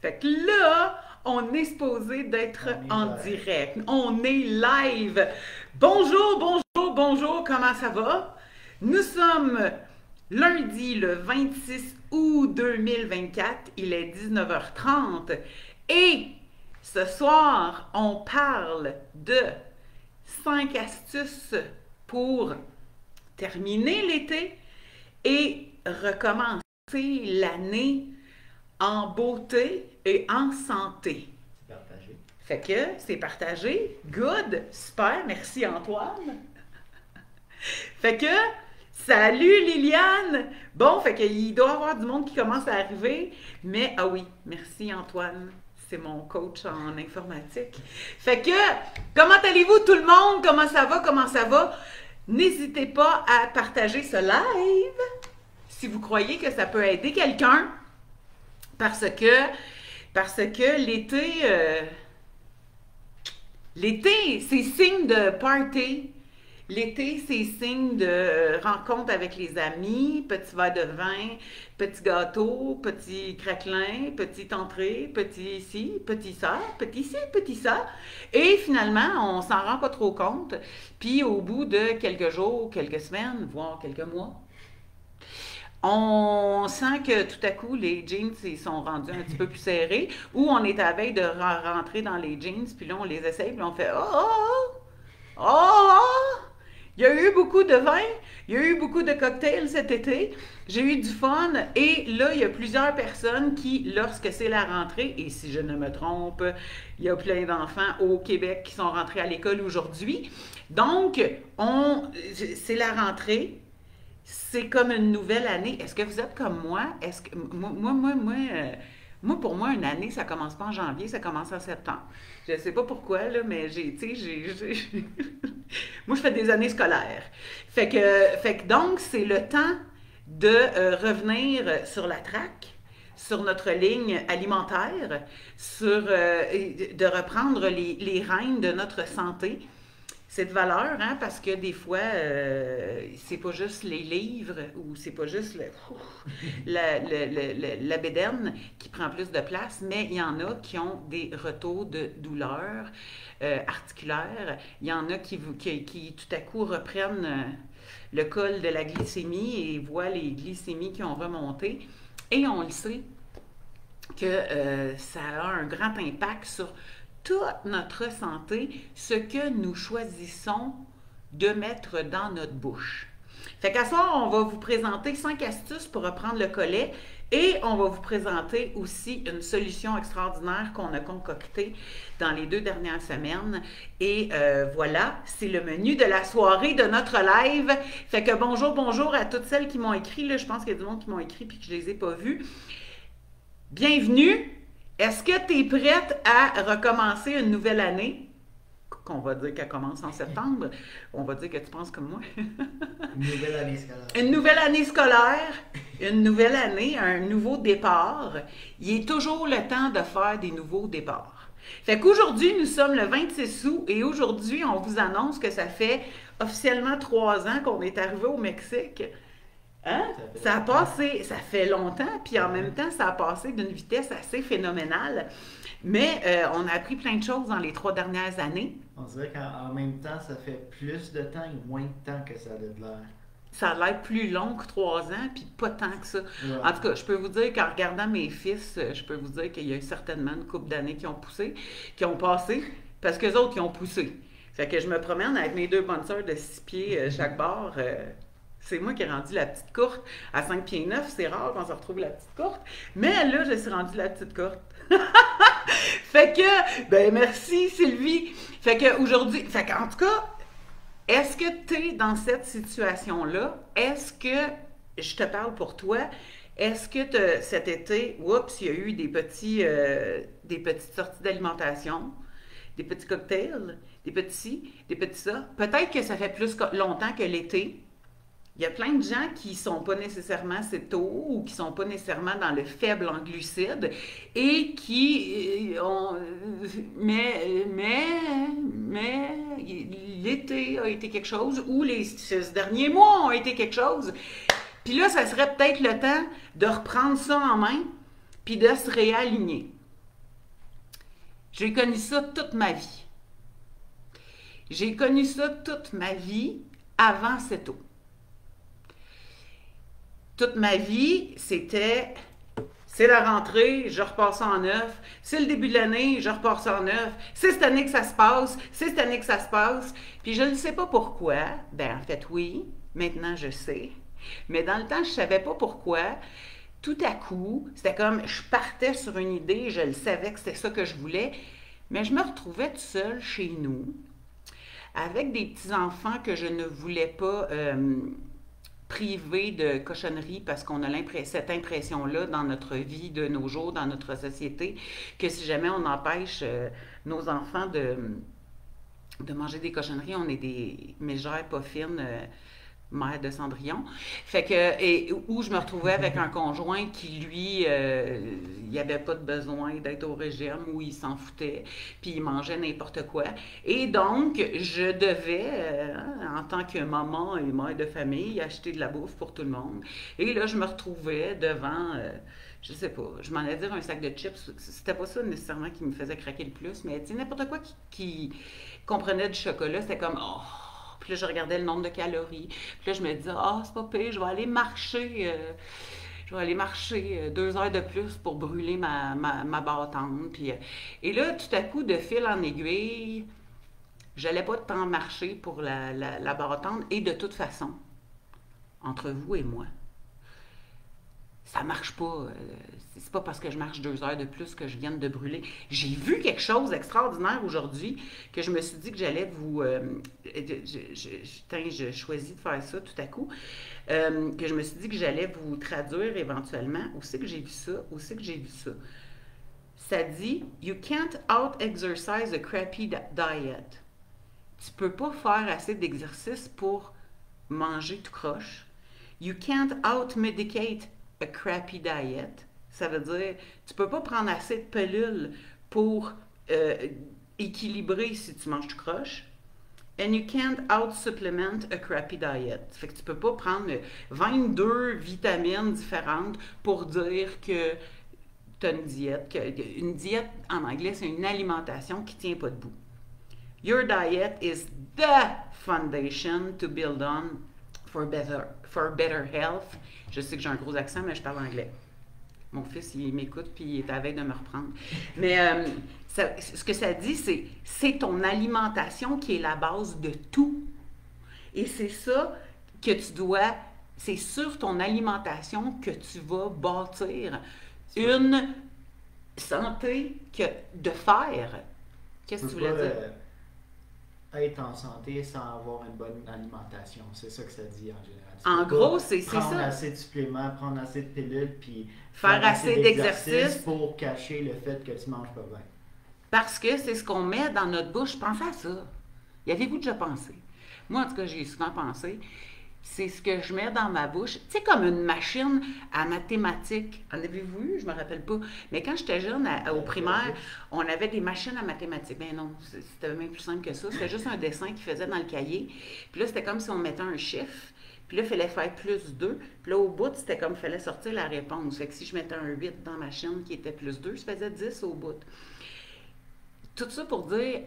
Fait que là, on est supposé d'être en direct. On est live. Bonjour, bonjour, bonjour, comment ça va? Nous sommes lundi le 26 août 2024. Il est 19h30. Et ce soir, on parle de 5 astuces pour terminer l'été et recommencer l'année en beauté et en santé. C'est partagé. Fait que c'est partagé. Good. Super. Merci Antoine. Fait que, salut Liliane. Bon, fait qu'il doit y avoir du monde qui commence à arriver. Mais, ah oui, merci Antoine. C'est mon coach en informatique. Fait que, comment allez-vous tout le monde? Comment ça va? Comment ça va? N'hésitez pas à partager ce live si vous croyez que ça peut aider quelqu'un. Parce que l'été, c'est signe de party. L'été, c'est signe de rencontre avec les amis, petit verre de vin, petit gâteau, petit craquelin, petite entrée, petit ici, petit ça, petit ci, petit ça. Et finalement, on s'en rend pas trop compte. Puis au bout de quelques jours, quelques semaines, voire quelques mois, on sent que tout à coup, les jeans ils sont rendus un petit peu plus serrés, ou on est à la veille de rentrer dans les jeans, puis là, on les essaye, puis on fait « Oh, oh, oh, oh, oh! Il y a eu beaucoup de vin, il y a eu beaucoup de cocktails cet été, j'ai eu du fun, et là, il y a plusieurs personnes qui, lorsque c'est la rentrée, et si je ne me trompe, il y a plein d'enfants au Québec qui sont rentrés à l'école aujourd'hui. Donc, c'est la rentrée. C'est comme une nouvelle année. Est-ce que vous êtes comme moi? Est-ce que moi, pour moi, une année, ça commence pas en janvier, ça commence en septembre. Je sais pas pourquoi, là, mais moi, je fais des années scolaires. Fait que donc, c'est le temps de revenir sur la traque, sur notre ligne alimentaire, de reprendre les rênes de notre santé. C'est de valeur, hein, parce que des fois, c'est pas juste les livres ou c'est pas juste la bédaine qui prend plus de place, mais il y en a qui ont des retours de douleurs articulaires. Il y en a qui tout à coup reprennent le col de la glycémie et voient les glycémies qui ont remonté. Et on le sait que ça a un grand impact sur toute notre santé, ce que nous choisissons de mettre dans notre bouche. Fait qu'à ce soir, on va vous présenter 5 astuces pour reprendre le collet et on va vous présenter aussi une solution extraordinaire qu'on a concoctée dans les 2 dernières semaines. Et voilà, c'est le menu de la soirée de notre live. Fait que bonjour, bonjour à toutes celles qui m'ont écrit. Là, je pense qu'il y a du monde qui m'ont écrit puis que je les ai pas vues. Bienvenue! Est-ce que tu es prête à recommencer une nouvelle année? Qu'on va dire qu'elle commence en septembre. On va dire que tu penses comme moi. Une nouvelle année scolaire. Une nouvelle année scolaire, une nouvelle année, un nouveau départ. Il est toujours le temps de faire des nouveaux départs. Fait qu'aujourd'hui, nous sommes le 26 août et aujourd'hui, on vous annonce que ça fait officiellement 3 ans qu'on est arrivé au Mexique. Hein? Ça a passé, ça fait longtemps, puis en même temps, ça a passé d'une vitesse assez phénoménale. Mais on a appris plein de choses dans les 3 dernières années. On dirait qu'en même temps, ça fait plus de temps et moins de temps que ça a de l'air. Ça a l'air plus long que 3 ans, puis pas tant que ça. Ouais. En tout cas, je peux vous dire qu'en regardant mes fils, je peux vous dire qu'il y a eu certainement une couple d'années qui ont passé, parce qu'eux autres, ils ont poussé. Fait que je me promène avec mes 2 bonnes sœurs de 6 pieds chaque bord. C'est moi qui ai rendu la petite courte à 5 pieds 9. C'est rare qu'on se retrouve la petite courte. Mais là, je suis rendue la petite courte. Fait que, ben merci Sylvie. Fait que aujourd'hui, fait qu'en tout cas, est-ce que tu es dans cette situation-là? Est-ce que, je te parle pour toi, est-ce que cet été, oups, il y a eu des petites sorties d'alimentation, des petits cocktails, des petits ci, des petits ça? Peut-être que ça fait plus longtemps que l'été. Il y a plein de gens qui ne sont pas nécessairement cétaux ou qui ne sont pas nécessairement dans le faible en glucides et qui ont... Mais l'été a été quelque chose ou les 6 derniers mois ont été quelque chose. Puis là, ça serait peut-être le temps de reprendre ça en main puis de se réaligner. J'ai connu ça toute ma vie. J'ai connu ça toute ma vie avant cette eau. Toute ma vie, c'était, c'est la rentrée, je repars ça en neuf. C'est le début de l'année, je repars ça en neuf. C'est cette année que ça se passe, c'est cette année que ça se passe. Puis je ne sais pas pourquoi. Ben en fait, oui, maintenant je sais. Mais dans le temps, je ne savais pas pourquoi. Tout à coup, c'était comme, je partais sur une idée, je le savais que c'était ça que je voulais, mais je me retrouvais toute seule chez nous, avec des petits-enfants que je ne voulais pas priver de cochonneries parce qu'on a cette impression-là dans notre vie de nos jours, dans notre société, que si jamais on empêche nos enfants de manger des cochonneries, on est des mégères pas fines, mère de Cendrillon. Fait que, et où je me retrouvais avec un conjoint qui, lui, il n'y avait pas de besoin d'être au régime, où il s'en foutait, puis il mangeait n'importe quoi. Et donc, je devais, en tant que maman et mère de famille, acheter de la bouffe pour tout le monde. Et là, je me retrouvais devant, je sais pas, je m'en allais dire un sac de chips. C'était pas ça nécessairement qui me faisait craquer le plus, mais n'importe quoi qui comprenait du chocolat, c'était comme, oh! Puis là, je regardais le nombre de calories. Puis là, je me disais, ah, c'est pas pire, je vais aller marcher. Je vais aller marcher 2 heures de plus pour brûler ma bâtonne. Puis, et là, tout à coup, de fil en aiguille, j'allais pas tant marcher pour la bâtonne. Et de toute façon, entre vous et moi, ça marche pas. C'est pas parce que je marche 2 heures de plus que je viens de brûler. J'ai vu quelque chose d'extraordinaire aujourd'hui que je me suis dit que j'allais vous... je choisis de faire ça tout à coup. Que je me suis dit que j'allais vous traduire éventuellement. Où c'est que j'ai vu ça? Où c'est que j'ai vu ça? Ça dit « You can't out-exercise a crappy diet ». Tu peux pas faire assez d'exercice pour manger tout croche. « You can't out-medicate a crappy diet ». Ça veut dire, tu peux pas prendre assez de pilules pour équilibrer si tu manges tout croche. And you can't out-supplement a crappy diet. Fait que tu peux pas prendre 22 vitamines différentes pour dire que tu as une diète. Une diète, en anglais, c'est une alimentation qui tient pas debout. Your diet is the foundation to build on for better health. Je sais que j'ai un gros accent, mais je parle anglais. Mon fils, il m'écoute, puis il est à la veille de me reprendre. Mais ce que ça dit, c'est ton alimentation qui est la base de tout. Et c'est ça que tu dois... C'est sur ton alimentation que tu vas bâtir une santé de fer. Qu'est-ce que tu voulais dire? Être en santé sans avoir une bonne alimentation. C'est ça que ça dit en général. En gros, c'est ça. Prendre assez de suppléments, prendre assez de pilules, puis faire assez d'exercices pour cacher le fait que tu manges pas bien. Parce que c'est ce qu'on met dans notre bouche. Pensez à ça. Y avez-vous déjà pensé? Moi, en tout cas, j'y ai souvent pensé. C'est ce que je mets dans ma bouche. Tu sais, comme une machine à mathématiques. En avez-vous vu? Je me rappelle pas. Mais quand j'étais jeune, au primaire, on avait des machines à mathématiques. Ben non, c'était même plus simple que ça. C'était juste un dessin qu'ils faisaient dans le cahier. Puis là, c'était comme si on mettait un chiffre. Puis là, il fallait faire plus 2. Puis là, au bout, c'était comme il fallait sortir la réponse. Fait que si je mettais un 8 dans ma chaîne qui était plus 2, ça faisait 10 au bout. Tout ça pour dire,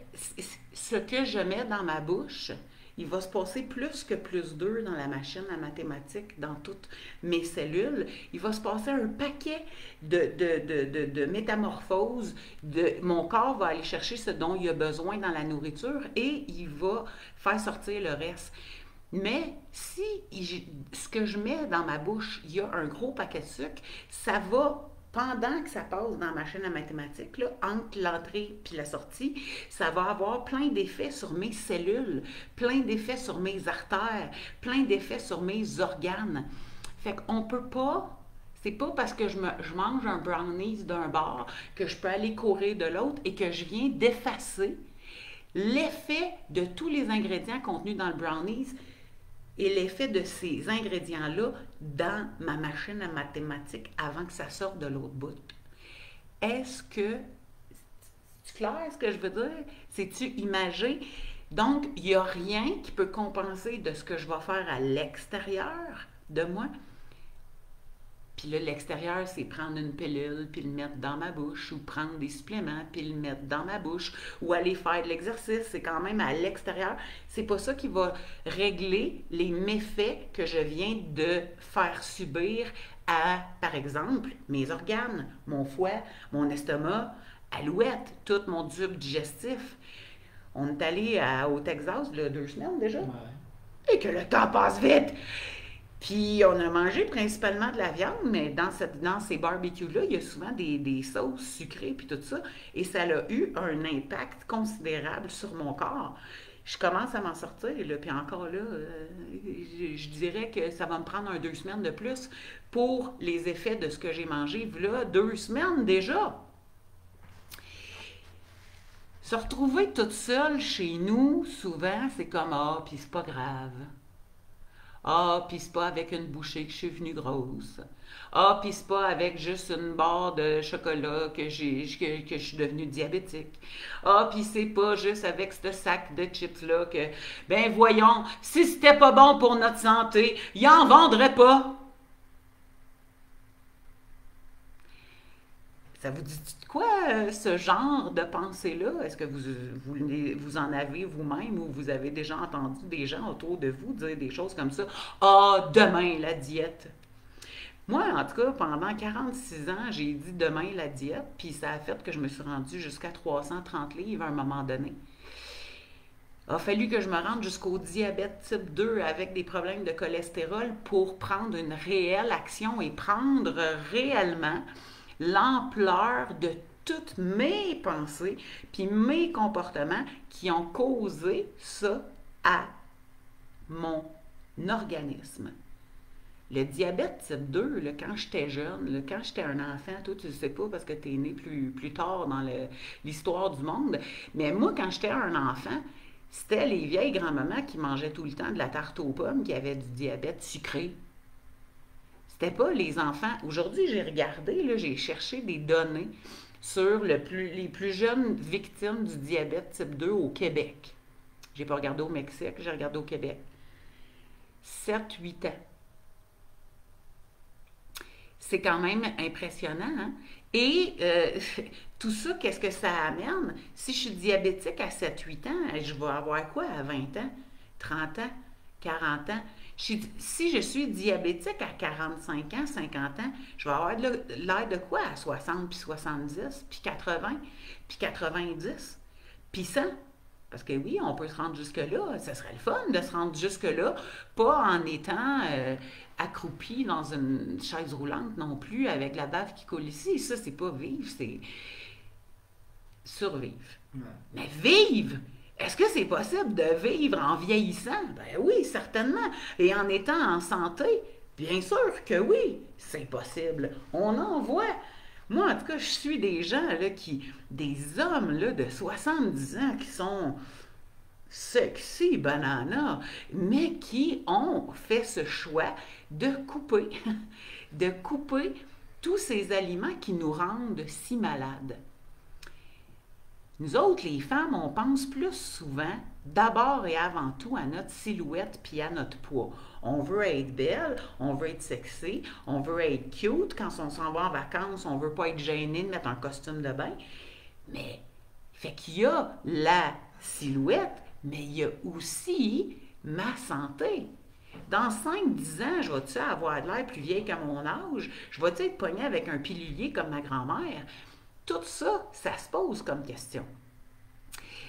ce que je mets dans ma bouche, il va se passer plus que plus 2 dans la machine à mathématiques, dans toutes mes cellules. Il va se passer un paquet de métamorphoses. Mon corps va aller chercher ce dont il a besoin dans la nourriture et il va faire sortir le reste. Mais si ce que je mets dans ma bouche, il y a un gros paquet de sucre, ça va, pendant que ça passe dans la machine à mathématiques, là, entre l'entrée et la sortie, ça va avoir plein d'effets sur mes cellules, plein d'effets sur mes artères, plein d'effets sur mes organes. Fait qu'on peut pas... C'est pas parce que je mange un brownies d'un bar que je peux aller courir de l'autre et que je viens d'effacer l'effet de tous les ingrédients contenus dans le brownies et l'effet de ces ingrédients-là dans ma machine à mathématiques avant que ça sorte de l'autre bout. Est-ce que... C'est clair ce que je veux dire? C'est-tu imagé? Donc, il n'y a rien qui peut compenser de ce que je vais faire à l'extérieur de moi. Puis là, l'extérieur, c'est prendre une pilule, puis le mettre dans ma bouche, ou prendre des suppléments, puis le mettre dans ma bouche, ou aller faire de l'exercice. C'est quand même à l'extérieur. C'est pas ça qui va régler les méfaits que je viens de faire subir à, par exemple, mes organes, mon foie, mon estomac, Alouette, tout mon tube digestif. On est allé au Texas, là, 2 semaines déjà, Ouais. et que le temps passe vite. Puis on a mangé principalement de la viande, mais dans ces barbecues-là, il y a souvent des sauces sucrées puis tout ça. Et ça a eu un impact considérable sur mon corps. Je commence à m'en sortir, là, puis encore là, je dirais que ça va me prendre 2 semaines de plus pour les effets de ce que j'ai mangé. Là, 2 semaines déjà. Se retrouver toute seule chez nous, souvent, c'est comme ah, puis c'est pas grave. Ah, puis c'est pas avec une bouchée que je suis venue grosse. Ah, puis c'est pas avec juste une barre de chocolat que je suis devenue diabétique. Ah, puis c'est pas juste avec ce sac de chips-là que, ben voyons, si c'était pas bon pour notre santé, ils en vendraient pas. Ça vous dit de quoi, ce genre de pensée-là? Est-ce que vous en avez vous-même ou vous avez déjà entendu des gens autour de vous dire des choses comme ça? Ah, demain, la diète. Moi, en tout cas, pendant 46 ans, j'ai dit demain la diète, puis ça a fait que je me suis rendue jusqu'à 330 livres à un moment donné. Il a fallu que je me rende jusqu'au diabète type 2 avec des problèmes de cholestérol pour prendre une réelle action et prendre réellement l'ampleur de toutes mes pensées puis mes comportements qui ont causé ça à mon organisme. Le diabète type 2, là, quand j'étais jeune, là, quand j'étais un enfant, toi tu ne sais pas parce que tu es né plus tard dans l'histoire du monde, mais moi quand j'étais un enfant, c'était les vieilles grand-mamans qui mangeaient tout le temps de la tarte aux pommes qui avaient du diabète sucré. C'était pas les enfants. Aujourd'hui, j'ai regardé, là, j'ai cherché des données sur les plus jeunes victimes du diabète type 2 au Québec. J'ai pas regardé au Mexique, j'ai regardé au Québec. 7-8 ans. C'est quand même impressionnant, hein? Et tout ça, qu'est-ce que ça amène? Si je suis diabétique à 7-8 ans, je vais avoir quoi à 20 ans, 30 ans, 40 ans? Si je suis diabétique à 45 ans, 50 ans, je vais avoir l'air de quoi à 60, puis 70, puis 80, puis 90, puis 100? Parce que oui, on peut se rendre jusque-là. Ça serait le fun de se rendre jusque-là, pas en étant accroupi dans une chaise roulante non plus, avec la bave qui coule ici. Ça, c'est pas vivre, c'est survivre. Ouais. Mais vivre! Est-ce que c'est possible de vivre en vieillissant? Ben oui, certainement. Et en étant en santé? Bien sûr que oui, c'est possible. On en voit. Moi, en tout cas, je suis des gens, là, des hommes là, de 70 ans qui sont sexy banana, mais qui ont fait ce choix de couper, de couper tous ces aliments qui nous rendent si malades. Nous autres, les femmes, on pense plus souvent, d'abord et avant tout, à notre silhouette puis à notre poids. On veut être belle, on veut être sexy, on veut être cute. Quand on s'en va en vacances, on veut pas être gêné de mettre un costume de bain. Mais, fait qu'il y a la silhouette, mais il y a aussi ma santé. Dans 5-10 ans, je vais-tu avoir de l'air plus vieille qu'à mon âge? Je vais-tu être pognée avec un pilulier comme ma grand-mère? Tout ça, ça se pose comme question.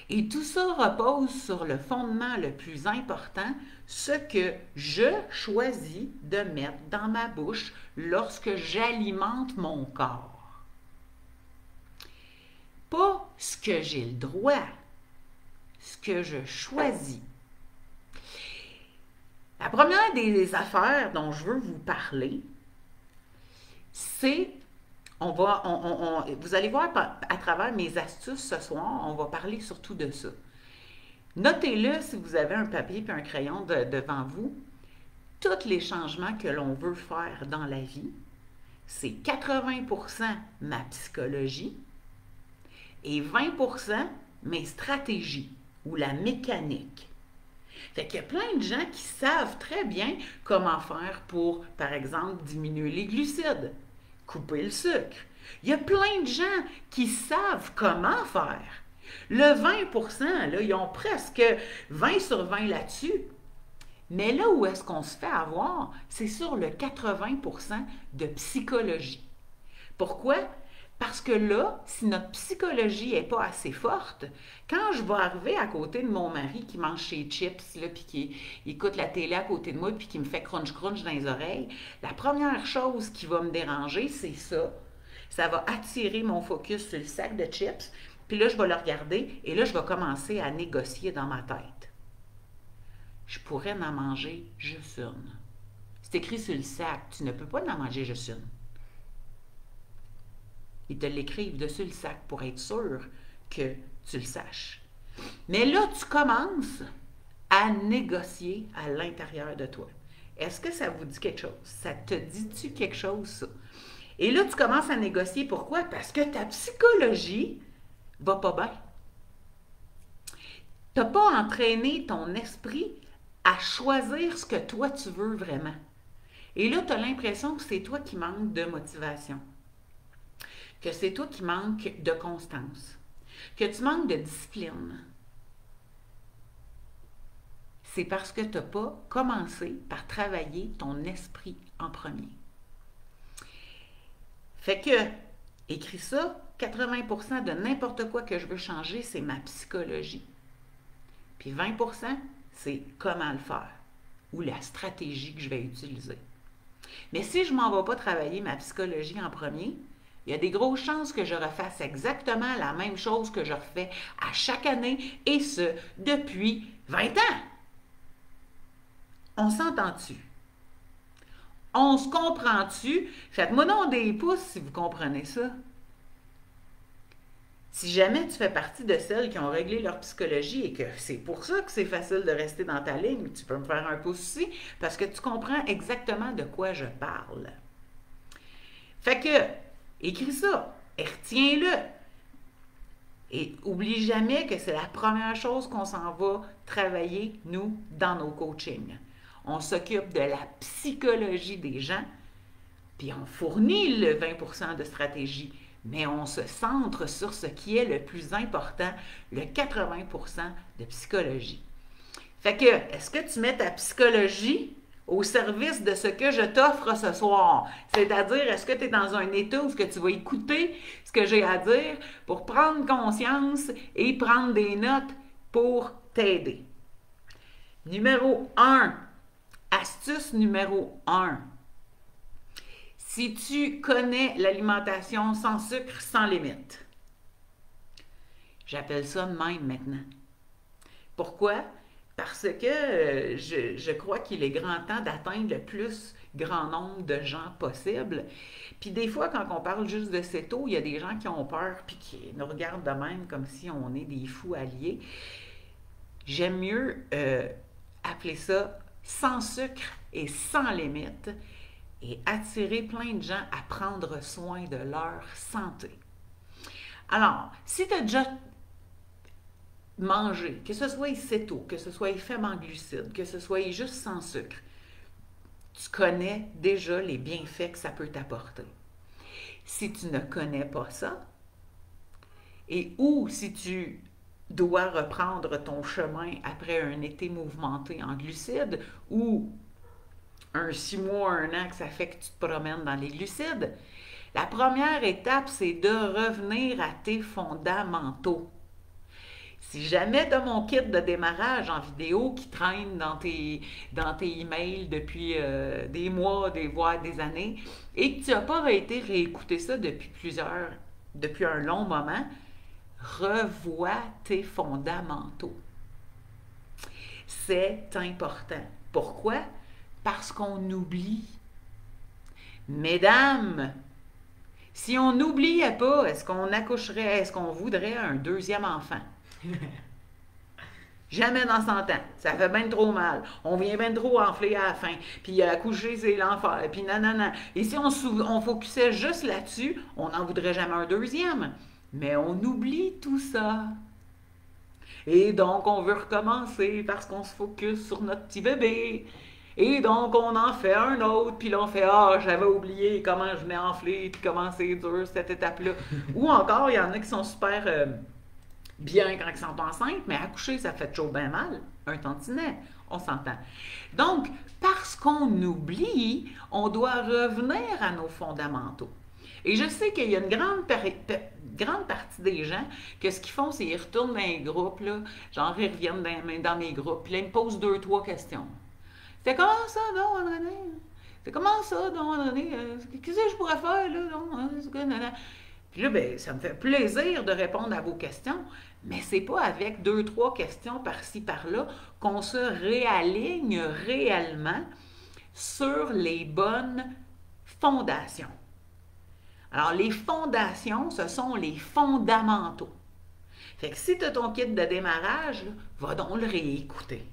Et tout ça repose sur le fondement le plus important, ce que je choisis de mettre dans ma bouche lorsque j'alimente mon corps. Pas ce que j'ai le droit, ce que je choisis. La première des affaires dont je veux vous parler, c'est vous allez voir à travers mes astuces ce soir, on va parler surtout de ça. Notez-le si vous avez un papier et un crayon devant vous. Tous les changements que l'on veut faire dans la vie, c'est 80% ma psychologie et 20% mes stratégies ou la mécanique. Fait qu'il y a plein de gens qui savent très bien comment faire pour, par exemple, diminuer les glucides, couper le sucre. Il y a plein de gens qui savent comment faire. Le 20 là, ils ont presque 20 sur 20 là-dessus. Mais là où est-ce qu'on se fait avoir, c'est sur le 80 de psychologie. Pourquoi? Parce que là, si notre psychologie n'est pas assez forte, quand je vais arriver à côté de mon mari qui mange ses chips, là, puis qui écoute la télé à côté de moi, puis qui me fait crunch-crunch dans les oreilles, la première chose qui va me déranger, c'est ça. Ça va attirer mon focus sur le sac de chips, puis là, je vais le regarder, et là, je vais commencer à négocier dans ma tête. Je pourrais en manger juste une. C'est écrit sur le sac, tu ne peux pas en manger juste une. Ils te l'écrivent dessus le sac pour être sûr que tu le saches. Mais là, tu commences à négocier à l'intérieur de toi. Est-ce que ça vous dit quelque chose? Ça te dit-tu quelque chose, ça? Et là, tu commences à négocier. Pourquoi? Parce que ta psychologie va pas bien. Tu n'as pas entraîné ton esprit à choisir ce que toi, tu veux vraiment. Et là, tu as l'impression que c'est toi qui manques de motivation, que c'est toi qui manques de constance, que tu manques de discipline. C'est parce que tu n'as pas commencé par travailler ton esprit en premier. Fait que, écris ça, 80 de n'importe quoi que je veux changer, c'est ma psychologie. Puis 20 c'est comment le faire ou la stratégie que je vais utiliser. Mais si je ne m'en vais pas travailler ma psychologie en premier, il y a des grosses chances que je refasse exactement la même chose que je refais à chaque année, et ce, depuis 20 ans. On s'entend-tu? On se comprend-tu? Faites-moi donc des pouces si vous comprenez ça. Si jamais tu fais partie de celles qui ont réglé leur psychologie et que c'est pour ça que c'est facile de rester dans ta ligne, tu peux me faire un pouce aussi, parce que tu comprends exactement de quoi je parle. Fait que, écris ça, et retiens-le. Et oublie jamais que c'est la première chose qu'on s'en va travailler, nous, dans nos coachings. On s'occupe de la psychologie des gens, puis on fournit le 20 de stratégie, mais on se centre sur ce qui est le plus important, le 80 de psychologie. Fait que, est-ce que tu mets ta psychologie au service de ce que je t'offre ce soir? C'est-à-dire, est-ce que tu es dans un état où tu vas écouter ce que j'ai à dire pour prendre conscience et prendre des notes pour t'aider? Numéro 1, astuce numéro 1. Si tu connais l'alimentation sans sucre, sans limite, j'appelle ça de même maintenant. Pourquoi? Parce que je crois qu'il est grand temps d'atteindre le plus grand nombre de gens possible. Puis des fois, quand on parle juste de céto, il y a des gens qui ont peur puis qui nous regardent de même comme si on est des fous alliés. J'aime mieux appeler ça sans sucre et sans limite, et attirer plein de gens à prendre soin de leur santé. Alors, si tu as déjà mangé, que ce soit céto, que ce soit faible en glucides, que ce soit juste sans sucre, tu connais déjà les bienfaits que ça peut t'apporter. Si tu ne connais pas ça, ou si tu dois reprendre ton chemin après un été mouvementé en glucides, ou un 6 mois, 1 an que ça fait que tu te promènes dans les glucides, la première étape, c'est de revenir à tes fondamentaux. Si jamais tu as mon kit de démarrage en vidéo qui traîne dans tes emails depuis des mois, voire des années, et que tu n'as pas été réécouter ça depuis un long moment, revois tes fondamentaux. C'est important. Pourquoi? Parce qu'on oublie. Mesdames, si on n'oubliait pas, est-ce qu'on accoucherait, est-ce qu'on voudrait un deuxième enfant? Jamais dans 100 ans. Ça fait bien trop mal. On vient bien trop enfler à la fin. Puis accoucher, c'est l'enfer. Puis nanana. Et si on focusait juste là-dessus, on n'en voudrait jamais un deuxième. Mais on oublie tout ça. Et donc, on veut recommencer parce qu'on se focus sur notre petit bébé. Et donc, on en fait un autre, puis là, on fait ah, j'avais oublié comment je venais enfler, puis comment c'est dur cette étape-là. Ou encore, il y en a qui sont super bien quand ils sont enceintes, mais accoucher, ça fait toujours bien mal. Un tantinet, on s'entend. Donc, parce qu'on oublie, on doit revenir à nos fondamentaux. Et je sais qu'il y a une grande partie des gens que ce qu'ils font, c'est qu'ils retournent dans les groupes, là, genre ils reviennent dans mes groupes, puis là, ils me posent 2, 3 questions. C'est comment ça, donc, André? C'est comment ça, donc, André? Qu'est-ce que je pourrais faire, là? Donc, puis là, ben, ça me fait plaisir de répondre à vos questions, mais c'est pas avec 2, 3 questions par-ci, par-là qu'on se réaligne réellement sur les bonnes fondations. Alors, les fondations, ce sont les fondamentaux. Fait que si tu as ton kit de démarrage, là, va donc le réécouter.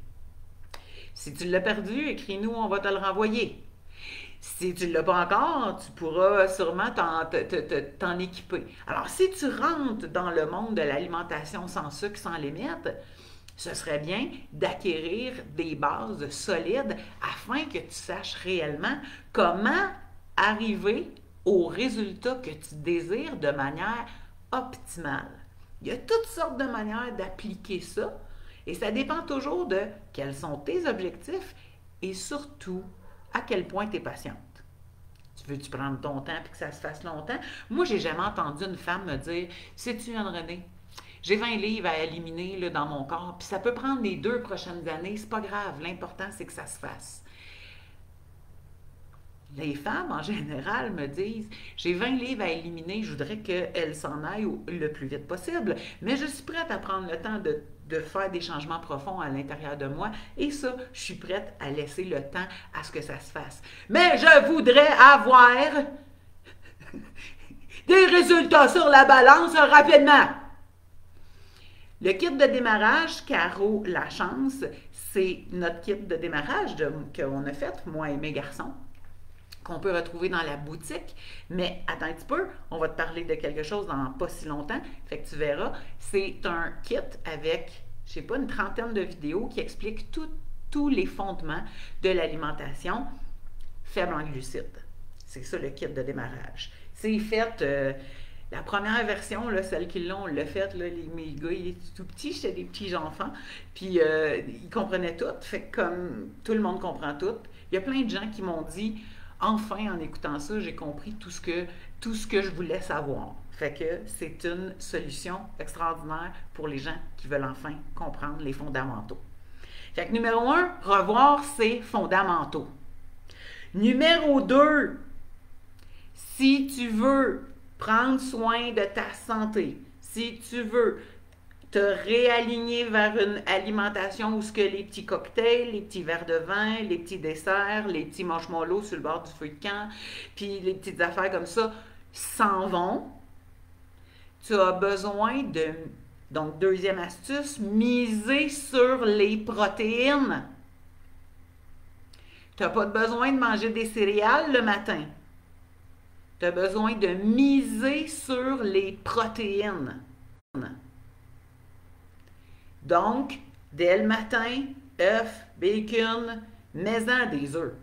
Si tu l'as perdu, écris-nous, on va te le renvoyer. Si tu ne l'as pas encore, tu pourras sûrement t'en équiper. Alors, si tu rentres dans le monde de l'alimentation sans sucre, sans limite, ce serait bien d'acquérir des bases solides afin que tu saches réellement comment arriver au résultat que tu désires de manière optimale. Il y a toutes sortes de manières d'appliquer ça et ça dépend toujours de quels sont tes objectifs et surtout à quel point tu es patiente. Tu veux-tu prendre ton temps et que ça se fasse longtemps? Moi, j'ai jamais entendu une femme me dire « Sais-tu, Anne-Renée, j'ai 20 livres à éliminer là, dans mon corps, puis ça peut prendre les 2 prochaines années, c'est pas grave, l'important c'est que ça se fasse. » Les femmes, en général, me disent « J'ai 20 livres à éliminer, je voudrais qu'elles s'en aillent le plus vite possible, mais je suis prête à prendre le temps de faire des changements profonds à l'intérieur de moi, et ça, je suis prête à laisser le temps à ce que ça se fasse. Mais je voudrais avoir des résultats sur la balance rapidement. » Le kit de démarrage, Caro Lachance, c'est notre kit de démarrage qu'on a fait, moi et mes garçons, qu'on peut retrouver dans la boutique. Mais attends un petit peu, on va te parler de quelque chose dans pas si longtemps, fait que tu verras. C'est un kit avec, je sais pas, une trentaine de vidéos qui expliquent tous les fondements de l'alimentation faible en glucides. C'est ça le kit de démarrage. C'est fait, la première version, là, celle qui l'ont, on l'a faite, mes gars, ils étaient tout petits, j'étais des petits enfants, puis ils comprenaient tout, fait que comme tout le monde comprend tout, il y a plein de gens qui m'ont dit, enfin, en écoutant ça, j'ai compris tout ce que je voulais savoir. Fait que c'est une solution extraordinaire pour les gens qui veulent enfin comprendre les fondamentaux. Fait que numéro 1, revoir ses fondamentaux. Numéro 2, si tu veux prendre soin de ta santé, si tu veux te réaligner vers une alimentation où ce que les petits cocktails, les petits verres de vin, les petits desserts, les petits marshmallows sur le bord du feu de camp, puis les petites affaires comme ça s'en vont, tu as besoin de, donc deuxième astuce, miser sur les protéines. Tu n'as pas besoin de manger des céréales le matin. Tu as besoin de miser sur les protéines. Donc, dès le matin, œufs, bacon, mets-en des œufs.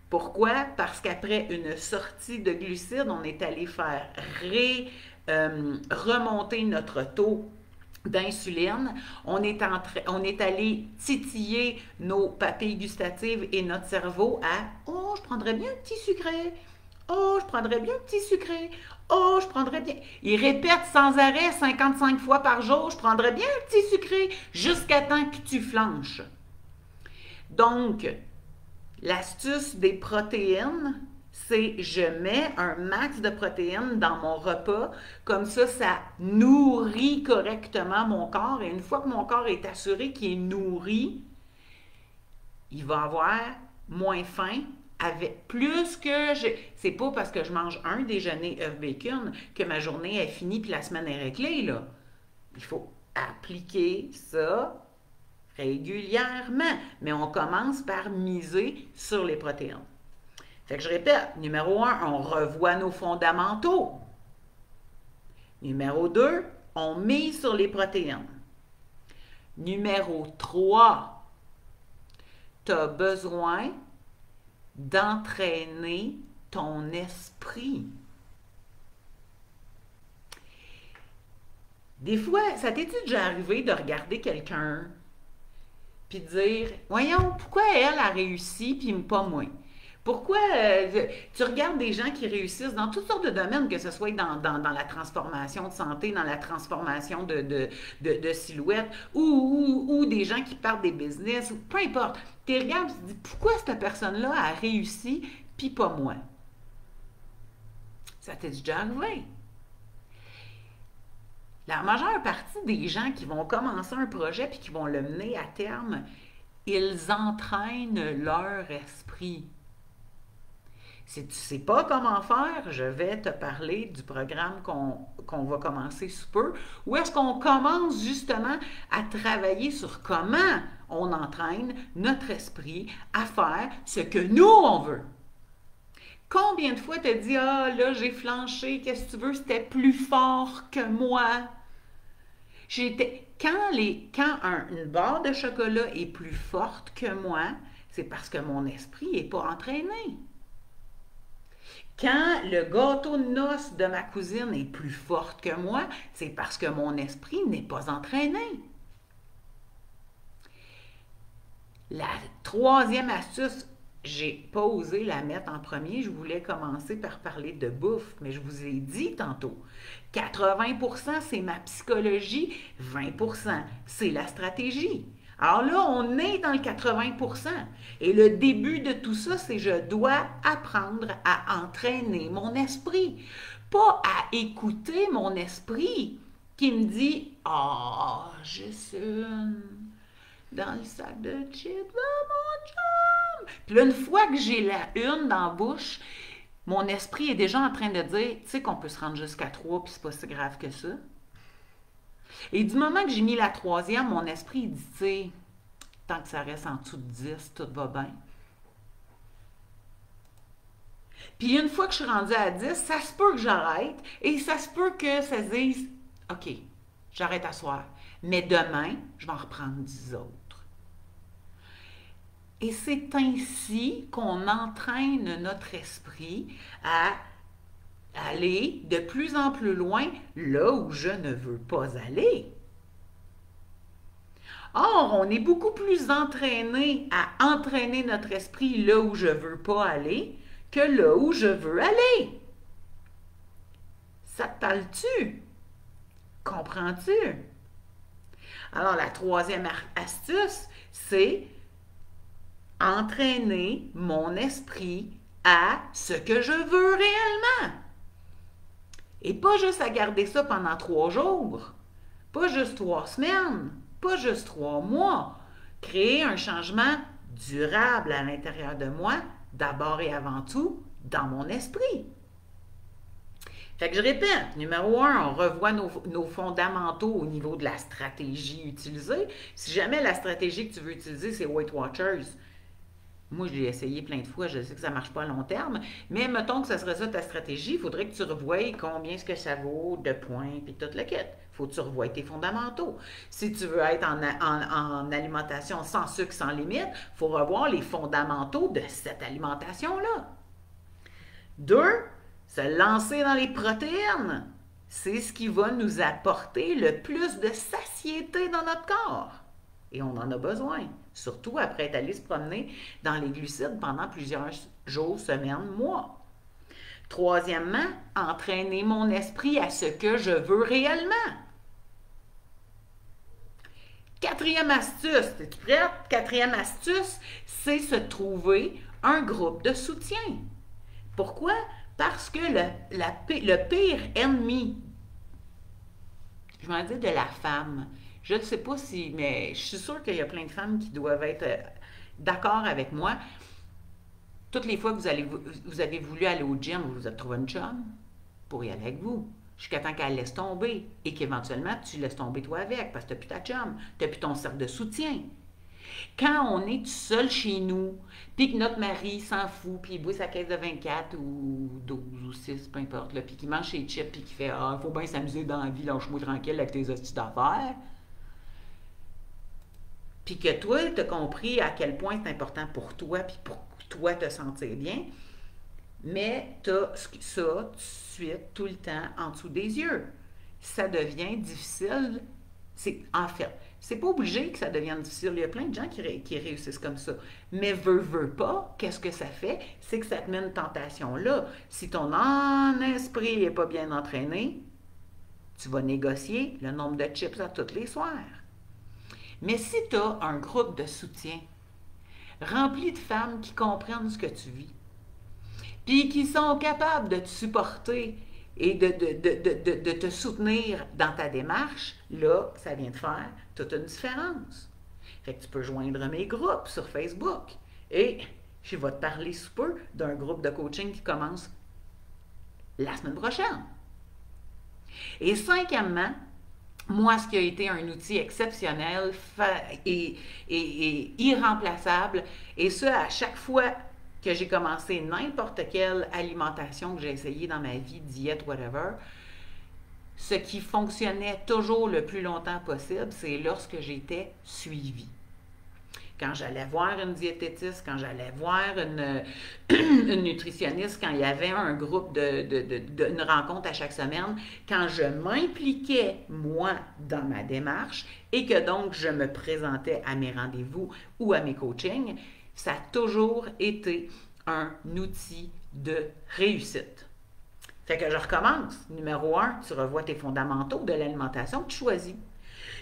Pourquoi? Parce qu'après une sortie de glucides, on est allé faire remonter notre taux d'insuline. On est allé titiller nos papilles gustatives et notre cerveau à « Oh, je prendrais bien un petit sucré. Oh, je prendrais bien un petit sucré. Oh, je prendrais bien... » Il répète sans arrêt 55 fois par jour « Je prendrais bien un petit sucré jusqu'à temps que tu flanches. » Donc, l'astuce des protéines, c'est je mets un max de protéines dans mon repas, comme ça nourrit correctement mon corps. Et une fois que mon corps est assuré qu'il est nourri, il va avoir moins faim. Avec plus que c'est pas parce que je mange un déjeuner œuf bacon que ma journée est finie puis la semaine est réglée, là. Il faut appliquer ça régulièrement. Mais on commence par miser sur les protéines. Fait que je répète, numéro 1, on revoit nos fondamentaux. Numéro 2, on mise sur les protéines. Numéro 3, tu as besoin d'entraîner ton esprit. Des fois, ça t'est déjà arrivé de regarder quelqu'un puis de dire, voyons, pourquoi elle a réussi puis pas moi? Pourquoi tu regardes des gens qui réussissent dans toutes sortes de domaines, que ce soit dans la transformation de santé, dans la transformation de silhouette, ou des gens qui partent des business, ou peu importe. Tu regardes et tu te dis, pourquoi cette personne-là a réussi, puis pas moi? Ça t'est déjà arrivé? La majeure partie des gens qui vont commencer un projet puis qui vont le mener à terme, ils entraînent leur esprit. Si tu ne sais pas comment faire, je vais te parler du programme qu'on va commencer sous peu, où est-ce qu'on commence justement à travailler sur comment on entraîne notre esprit à faire ce que nous, on veut. Combien de fois tu as dit « Ah, là, j'ai flanché, qu'est-ce que tu veux, c'était plus fort que moi. » Quand une barre de chocolat est plus forte que moi, c'est parce que mon esprit n'est pas entraîné. Quand le gâteau de noces de ma cousine est plus fort que moi, c'est parce que mon esprit n'est pas entraîné. La troisième astuce, j'ai pas osé la mettre en premier, je voulais commencer par parler de bouffe, mais je vous ai dit tantôt, 80% c'est ma psychologie, 20% c'est la stratégie. Alors là, on est dans le 80%. Et le début de tout ça, c'est je dois apprendre à entraîner mon esprit. Pas à écouter mon esprit qui me dit « Ah, oh, juste une dans le sac de chips de mon chum. » Puis là, une fois que j'ai la une dans la bouche, mon esprit est déjà en train de dire « Tu sais qu'on peut se rendre jusqu'à 3 puis c'est pas si grave que ça. » Et du moment que j'ai mis la troisième, mon esprit dit, tu sais, tant que ça reste en dessous de 10, tout va bien. Puis une fois que je suis rendue à 10, ça se peut que j'arrête et ça se peut que ça se dise, OK, j'arrête à soir. Mais demain, je vais en reprendre 10 autres. Et c'est ainsi qu'on entraîne notre esprit à aller de plus en plus loin là où je ne veux pas aller. Or, on est beaucoup plus entraîné à entraîner notre esprit là où je ne veux pas aller que là où je veux aller. Ça te parle-tu? Comprends-tu? Alors, la troisième astuce, c'est entraîner mon esprit à ce que je veux réellement. Et pas juste à garder ça pendant 3 jours, pas juste 3 semaines, pas juste 3 mois. Créer un changement durable à l'intérieur de moi, d'abord et avant tout, dans mon esprit. Fait que je répète, numéro 1, on revoit nos fondamentaux au niveau de la stratégie utilisée. Si jamais la stratégie que tu veux utiliser, c'est Weight Watchers, moi, je l'ai essayé plein de fois, je sais que ça ne marche pas à long terme, mais mettons que ça serait ça ta stratégie, il faudrait que tu revoies combien est-ce que ça vaut de points, puis toute la quête. Il faut que tu revoies tes fondamentaux. Si tu veux être en alimentation sans sucre, sans limite, il faut revoir les fondamentaux de cette alimentation-là. 2, se lancer dans les protéines. C'est ce qui va nous apporter le plus de satiété dans notre corps. Et on en a besoin, surtout après être allé se promener dans les glucides pendant plusieurs jours, semaines, mois. Troisièmement, entraîner mon esprit à ce que je veux réellement. Quatrième astuce, es-tu prête? Quatrième astuce, c'est se trouver un groupe de soutien. Pourquoi? Parce que le pire ennemi, je m'en dis de la femme, je ne sais pas si, mais je suis sûre qu'il y a plein de femmes qui doivent être d'accord avec moi. Toutes les fois que vous avez voulu aller au gym, vous avez trouvé une chum pour y aller avec vous. Jusqu'à temps qu'elle laisse tomber et qu'éventuellement tu laisses tomber toi avec parce que tu n'as plus ta chum, tu n'as plus ton cercle de soutien. Quand on est tout seul chez nous, puis que notre mari s'en fout, puis il boit sa caisse de 24 ou 12 ou 6, peu importe, puis qu'il mange ses chips, puis qu'il fait « Ah, il faut bien s'amuser dans la vie, lâche-moi tranquille avec tes hosties d'affaires », puis que toi, tu as compris à quel point c'est important pour toi, puis pour toi te sentir bien, mais tu as ça tout de suite, tout le temps, en dessous des yeux. Ça devient difficile. En fait, c'est pas obligé que ça devienne difficile. Il y a plein de gens qui réussissent comme ça. Mais veut pas, qu'est-ce que ça fait? C'est que ça te met une tentation là. Si ton esprit n'est pas bien entraîné, tu vas négocier le nombre de chips à tous les soirs. Mais si tu as un groupe de soutien rempli de femmes qui comprennent ce que tu vis, puis qui sont capables de te supporter et de te soutenir dans ta démarche, là, ça vient de faire toute une différence. Fait que tu peux joindre mes groupes sur Facebook. Et je vais te parler sous peu d'un groupe de coaching qui commence la semaine prochaine. Et cinquièmement, moi, ce qui a été un outil exceptionnel et irremplaçable, et ce, à chaque fois que j'ai commencé n'importe quelle alimentation que j'ai essayé dans ma vie, diète, whatever, ce qui fonctionnait toujours le plus longtemps possible, c'est lorsque j'étais suivie. Quand j'allais voir une diététiste, quand j'allais voir une nutritionniste, quand il y avait un groupe une rencontre à chaque semaine, quand je m'impliquais, moi, dans ma démarche et que donc je me présentais à mes rendez-vous ou à mes coachings, ça a toujours été un outil de réussite. Fait que je recommence. Numéro 1, tu revois tes fondamentaux de l'alimentation que tu choisis.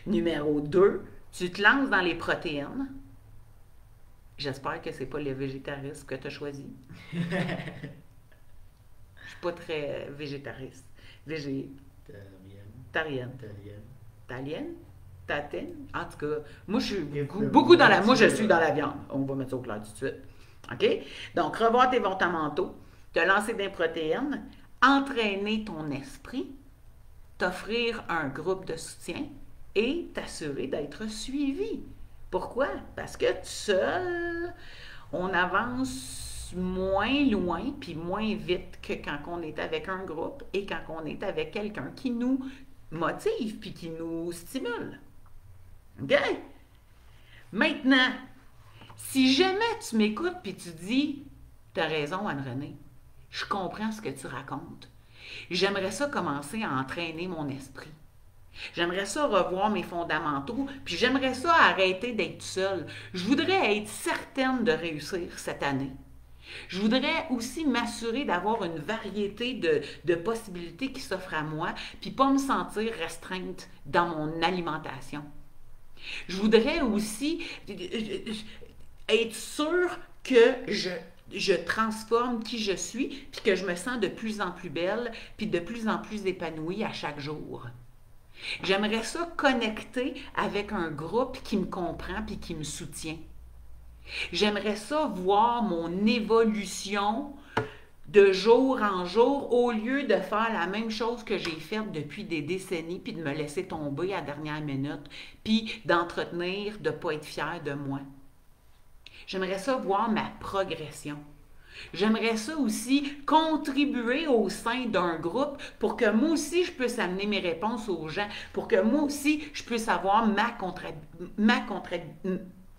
Numéro 2, tu te lances dans les protéines. J'espère que ce n'est pas le végétarisme que tu as choisi. Je ne suis pas très végétariste. Végétarienne. Italienne? Tatine? En tout cas, moi, je suis beaucoup dans la... Moi, je suis dans la viande. On va mettre ça au clair tout de suite. OK? Donc, revoir tes fondamentaux, te lancer des protéines, entraîner ton esprit, t'offrir un groupe de soutien et t'assurer d'être suivi. Pourquoi? Parce que tout seul, on avance moins loin puis moins vite que quand on est avec un groupe et quand on est avec quelqu'un qui nous motive puis qui nous stimule. OK? Maintenant, si jamais tu m'écoutes puis tu dis « T'as raison, Anne-Renée, je comprends ce que tu racontes. J'aimerais ça commencer à entraîner mon esprit. J'aimerais ça revoir mes fondamentaux, puis j'aimerais ça arrêter d'être seule. Je voudrais être certaine de réussir cette année. Je voudrais aussi m'assurer d'avoir une variété de possibilités qui s'offrent à moi, puis pas me sentir restreinte dans mon alimentation. Je voudrais aussi être sûre que je transforme qui je suis, puis que je me sens de plus en plus belle, puis de plus en plus épanouie à chaque jour. J'aimerais ça connecter avec un groupe qui me comprend puis qui me soutient. J'aimerais ça voir mon évolution de jour en jour au lieu de faire la même chose que j'ai faite depuis des décennies puis de me laisser tomber à la dernière minute puis d'entretenir, de ne pas être fière de moi. J'aimerais ça voir ma progression. J'aimerais ça aussi contribuer au sein d'un groupe pour que moi aussi je puisse amener mes réponses aux gens, pour que moi aussi je puisse avoir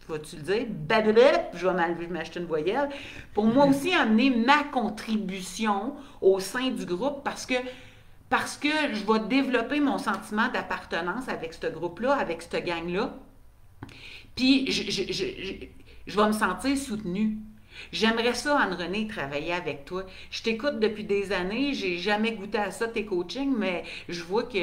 vas-tu le dire? Je vais m'acheter une voyelle. Pour moi aussi amener ma contribution au sein du groupe parce que je vais développer mon sentiment d'appartenance avec ce groupe-là, avec cette gang-là. Puis je vais me sentir soutenue. J'aimerais ça, Anne-Renée, travailler avec toi. Je t'écoute depuis des années, j'ai jamais goûté à ça, tes coachings, mais je vois que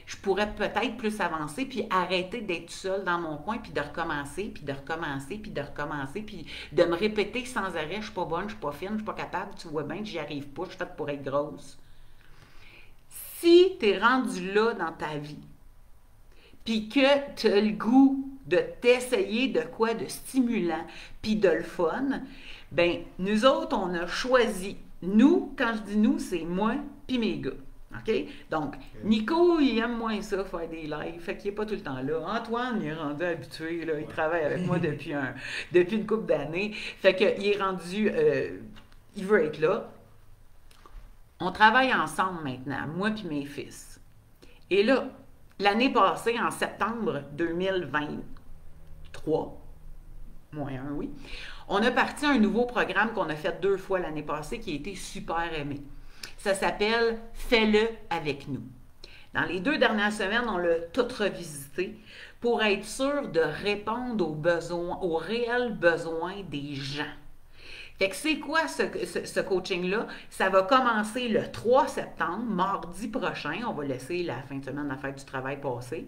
je pourrais peut-être plus avancer, puis arrêter d'être seule dans mon coin, puis de recommencer, puis de recommencer, puis de recommencer, puis de me répéter sans arrêt, je suis pas bonne, je suis pas fine, je suis pas capable, tu vois bien que j'y arrive pas, je suis faite pour être grosse. Si tu es rendu là dans ta vie, puis que tu as le goût de t'essayer de quoi de stimulant, puis de le fun, bien, nous autres, on a choisi. Nous, quand je dis nous, c'est moi puis mes gars. OK? Donc, Nico, il aime moins ça, faire des lives, fait qu'il n'est pas tout le temps là. Antoine, il est rendu habitué, là, il travaille avec moi depuis une couple d'années. Fait qu'il est rendu, il veut être là. On travaille ensemble maintenant, moi puis mes fils. Et là, l'année passée, en septembre 2023, 3, moins 1, oui. On a parti un nouveau programme qu'on a fait 2 fois l'année passée qui a été super aimé. Ça s'appelle « Fais-le avec nous ». Dans les 2 dernières semaines, on l'a tout revisité pour être sûr de répondre aux besoins, aux réels besoins des gens. Fait que c'est quoi ce coaching-là? Ça va commencer le 3 septembre, mardi prochain. On va laisser la fin de semaine à faire du travail passer.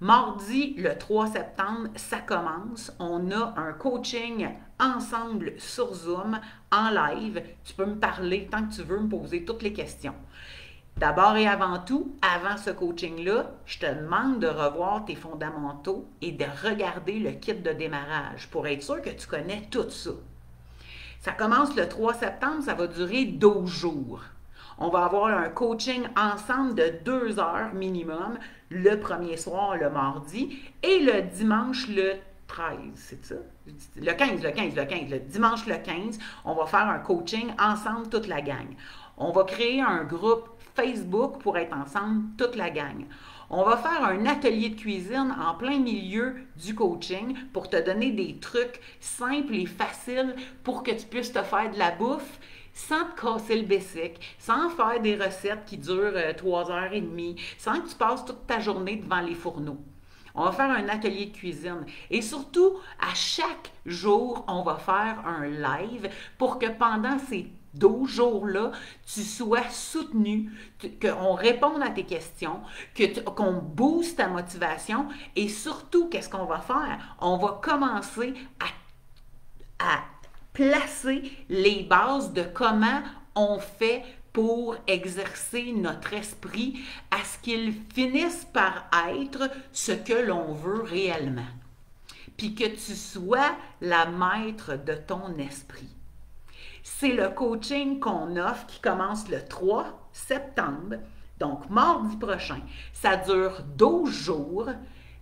Mardi, le 3 septembre, ça commence. On a un coaching ensemble sur Zoom, en live. Tu peux me parler tant que tu veux, me poser toutes les questions. D'abord et avant tout, avant ce coaching-là, je te demande de revoir tes fondamentaux et de regarder le kit de démarrage pour être sûr que tu connais tout ça. Ça commence le 3 septembre, ça va durer 12 jours. On va avoir un coaching ensemble de 2 heures minimum, le premier soir, le mardi, et le dimanche, le 13, c'est ça? Le 15, le dimanche le 15, on va faire un coaching ensemble, toute la gang. On va créer un groupe Facebook pour être ensemble, toute la gang. On va faire un atelier de cuisine en plein milieu du coaching pour te donner des trucs simples et faciles pour que tu puisses te faire de la bouffe sans te casser le bessic, sans faire des recettes qui durent 3h30, sans que tu passes toute ta journée devant les fourneaux. On va faire un atelier de cuisine. Et surtout, à chaque jour, on va faire un live pour que pendant ces 12 jours-là, tu sois soutenu, qu'on réponde à tes questions, qu'on booste ta motivation. Et surtout, qu'est-ce qu'on va faire? On va commencer à placer les bases de comment on fait pour exercer notre esprit à ce qu'il finisse par être ce que l'on veut réellement. Puis que tu sois la maître de ton esprit. C'est le coaching qu'on offre qui commence le 3 septembre, donc mardi prochain. Ça dure 12 jours.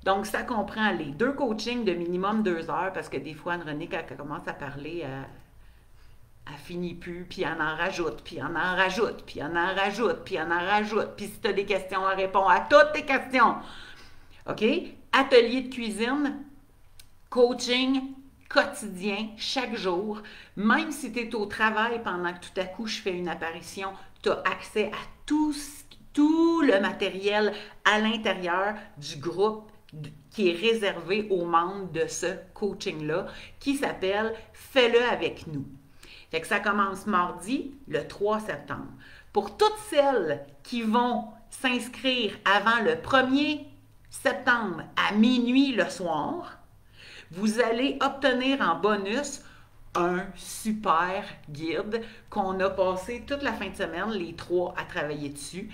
Donc, ça comprend les 2 coachings de minimum 2 heures, parce que des fois, Anne-Renée, quand elle commence à parler, elle finit plus, puis elle en rajoute, puis elle en rajoute, puis elle en rajoute, puis elle en rajoute. Puis si tu as des questions, elle répond à toutes tes questions. OK? Atelier de cuisine, coaching quotidien, chaque jour. Même si tu es au travail pendant que tout à coup je fais une apparition, tu as accès à tout le matériel à l'intérieur du groupe qui est réservé aux membres de ce coaching-là, qui s'appelle « Fais-le avec nous ». Fait que ça commence mardi, le 3 septembre. Pour toutes celles qui vont s'inscrire avant le 1er septembre à minuit le soir, vous allez obtenir en bonus un super guide qu'on a passé toute la fin de semaine, les 3 à travailler dessus,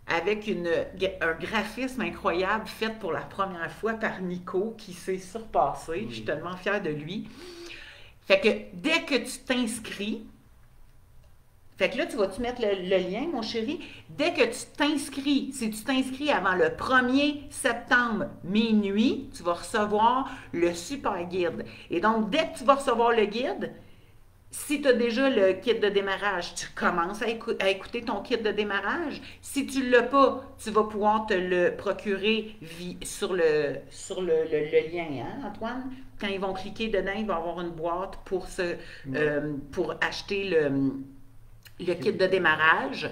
avec un graphisme incroyable fait pour la première fois par Nico qui s'est surpassé. Oui. Je suis tellement fière de lui. Fait que dès que tu t'inscris, fait que là, tu vas-tu mettre le lien, mon chéri? Dès que tu t'inscris, si tu t'inscris avant le 1er septembre minuit, tu vas recevoir le super guide. Et donc, dès que tu vas recevoir le guide, si tu as déjà le kit de démarrage, tu commences à écouter ton kit de démarrage. Si tu ne l'as pas, tu vas pouvoir te le procurer sur le lien, hein, Antoine? Quand ils vont cliquer dedans, il va y avoir une boîte pour acheter le kit de démarrage.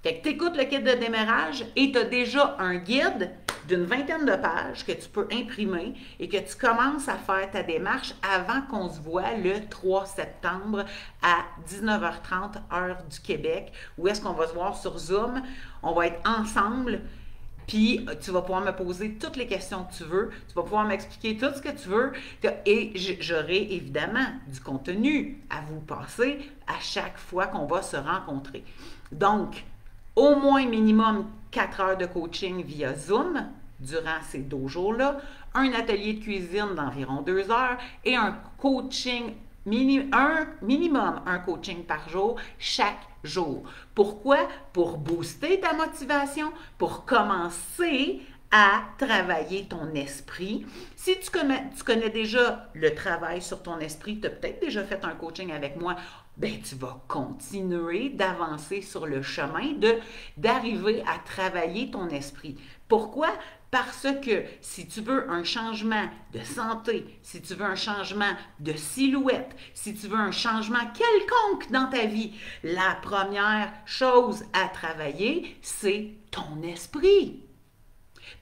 Fait que tu écoutes le kit de démarrage et tu as déjà un guide d'une 20aine de pages que tu peux imprimer et que tu commences à faire ta démarche avant qu'on se voit le 3 septembre à 19h30 heure du Québec. Où est-ce qu'on va se voir sur Zoom? On va être ensemble. Puis, tu vas pouvoir me poser toutes les questions que tu veux. Tu vas pouvoir m'expliquer tout ce que tu veux. Et j'aurai évidemment du contenu à vous passer à chaque fois qu'on va se rencontrer. Donc, au moins minimum 4 heures de coaching via Zoom durant ces 2 jours-là, un atelier de cuisine d'environ 2 heures et un coaching minimum un coaching par jour chaque jour. Pourquoi? Pour booster ta motivation, pour commencer à travailler ton esprit. Si tu connais déjà le travail sur ton esprit, tu as peut-être déjà fait un coaching avec moi, ben tu vas continuer d'avancer sur le chemin d'arriver à travailler ton esprit. Pourquoi? Parce que si tu veux un changement de santé, si tu veux un changement de silhouette, si tu veux un changement quelconque dans ta vie, la première chose à travailler, c'est ton esprit.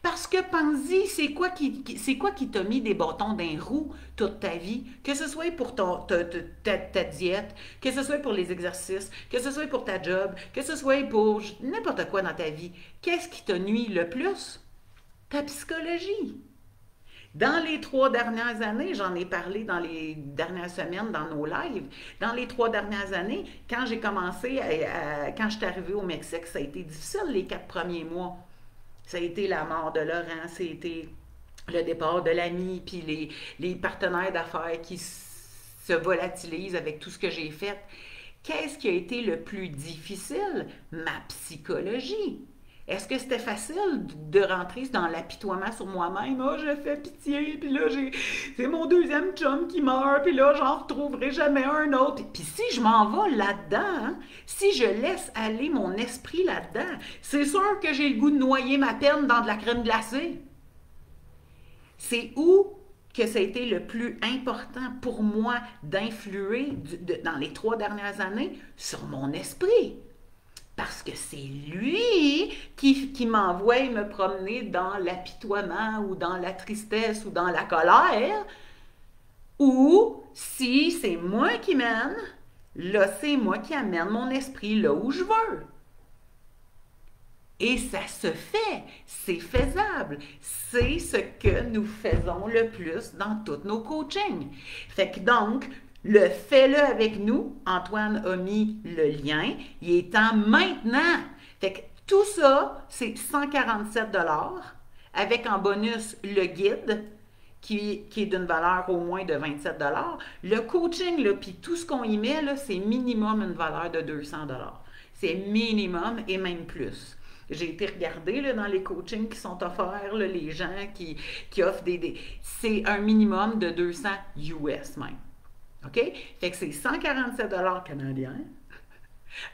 Parce que pense-y, c'est quoi qui t'a mis des bâtons dans les roues toute ta vie? Que ce soit pour ta diète, que ce soit pour les exercices, que ce soit pour ta job, que ce soit pour n'importe quoi dans ta vie. Qu'est-ce qui t'a nuit le plus? Ta psychologie. Dans les 3 dernières années, j'en ai parlé dans les dernières semaines dans nos lives, dans les 3 dernières années, quand j'ai commencé, quand je suis arrivée au Mexique, ça a été difficile les 4 premiers mois. Ça a été la mort de Laurent, c'était le départ de l'ami, puis les partenaires d'affaires qui se volatilisent avec tout ce que j'ai fait. Qu'est-ce qui a été le plus difficile? Ma psychologie. Est-ce que c'était facile de rentrer dans l'apitoiement sur moi-même? Ah, je fais pitié, puis là, c'est mon deuxième chum qui meurt, puis là, j'en retrouverai jamais un autre. Puis si je m'en vais là-dedans, hein, si je laisse aller mon esprit là-dedans, c'est sûr que j'ai le goût de noyer ma peine dans de la crème glacée. C'est où que ça a été le plus important pour moi d'influer dans les 3 dernières années sur mon esprit. Parce que c'est lui qui m'envoie me promener dans l'apitoiement ou dans la tristesse ou dans la colère. Ou si c'est moi qui mène, là c'est moi qui amène mon esprit là où je veux. Et ça se fait, c'est faisable. C'est ce que nous faisons le plus dans tous nos coachings. Fait que donc, le fais-le avec nous. Antoine a mis le lien. Il est temps maintenant. Fait que tout ça, c'est 147 $ avec en bonus le guide qui est d'une valeur au moins de 27 $. Le coaching, puis tout ce qu'on y met, là, c'est minimum une valeur de 200 $. C'est minimum et même plus. J'ai été regarder là, dans les coachings qui sont offerts, là, les gens qui offrent c'est un minimum de 200 US même. OK? Fait que c'est 147 $ canadiens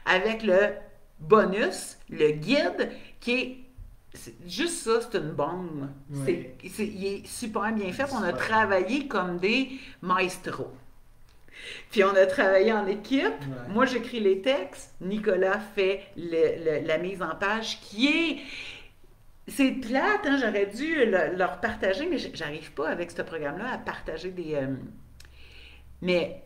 avec le bonus, le guide qui est juste ça, c'est une bombe. Oui. Il est super bien fait. On a travaillé comme des maestros. Puis on a travaillé en équipe. Ouais. Moi, j'écris les textes. Nicolas fait la mise en page qui est... C'est plate, hein? J'aurais dû leur partager, mais j'arrive pas avec ce programme-là à partager des... Mais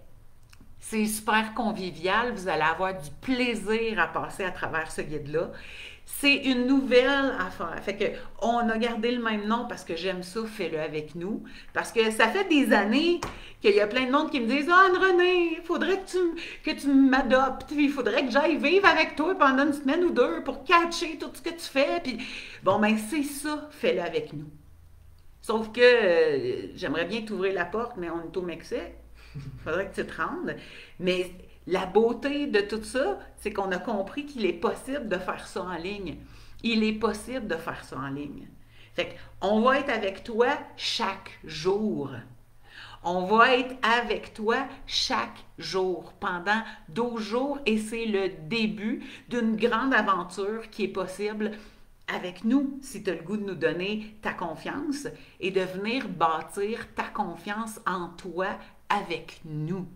c'est super convivial. Vous allez avoir du plaisir à passer à travers ce guide-là. C'est une nouvelle affaire. Fait que on a gardé le même nom parce que j'aime ça, fais-le avec nous. Parce que ça fait des années qu'il y a plein de monde qui me disent « Ah, Anne-Renée, il faudrait que tu m'adoptes. Il faudrait que j'aille vivre avec toi pendant une semaine ou deux pour catcher tout ce que tu fais. » Puis bon, ben c'est ça, fais-le avec nous. Sauf que j'aimerais bien t'ouvrir la porte, mais on est au Mexique. Il faudrait que tu te rendes. Mais la beauté de tout ça, c'est qu'on a compris qu'il est possible de faire ça en ligne. Il est possible de faire ça en ligne. Fait qu'on va être avec toi chaque jour. On va être avec toi chaque jour pendant 12 jours et c'est le début d'une grande aventure qui est possible avec nous, si tu as le goût de nous donner ta confiance et de venir bâtir ta confiance en toi avec nous.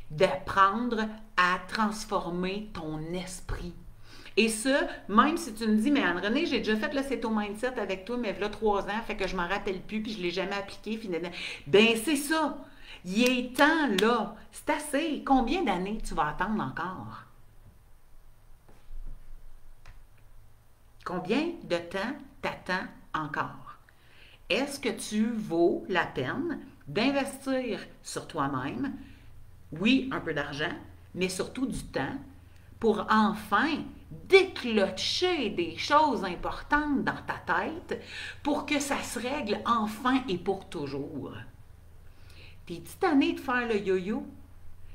D'apprendre à transformer ton esprit. Et ça, même si tu me dis, mais Anne-Renée, j'ai déjà fait le Céto Mindset avec toi, mais il y a 3 ans, fait que je m'en rappelle plus, puis je ne l'ai jamais appliqué, finalement. Ben, c'est ça. Il est temps, là. C'est assez. Combien d'années tu vas attendre encore? Combien de temps t'attends encore? Est-ce que tu vaux la peine d'investir sur toi-même? Oui, un peu d'argent, mais surtout du temps pour enfin déclencher des choses importantes dans ta tête pour que ça se règle enfin et pour toujours. T'es-tu tanné de faire le yo-yo?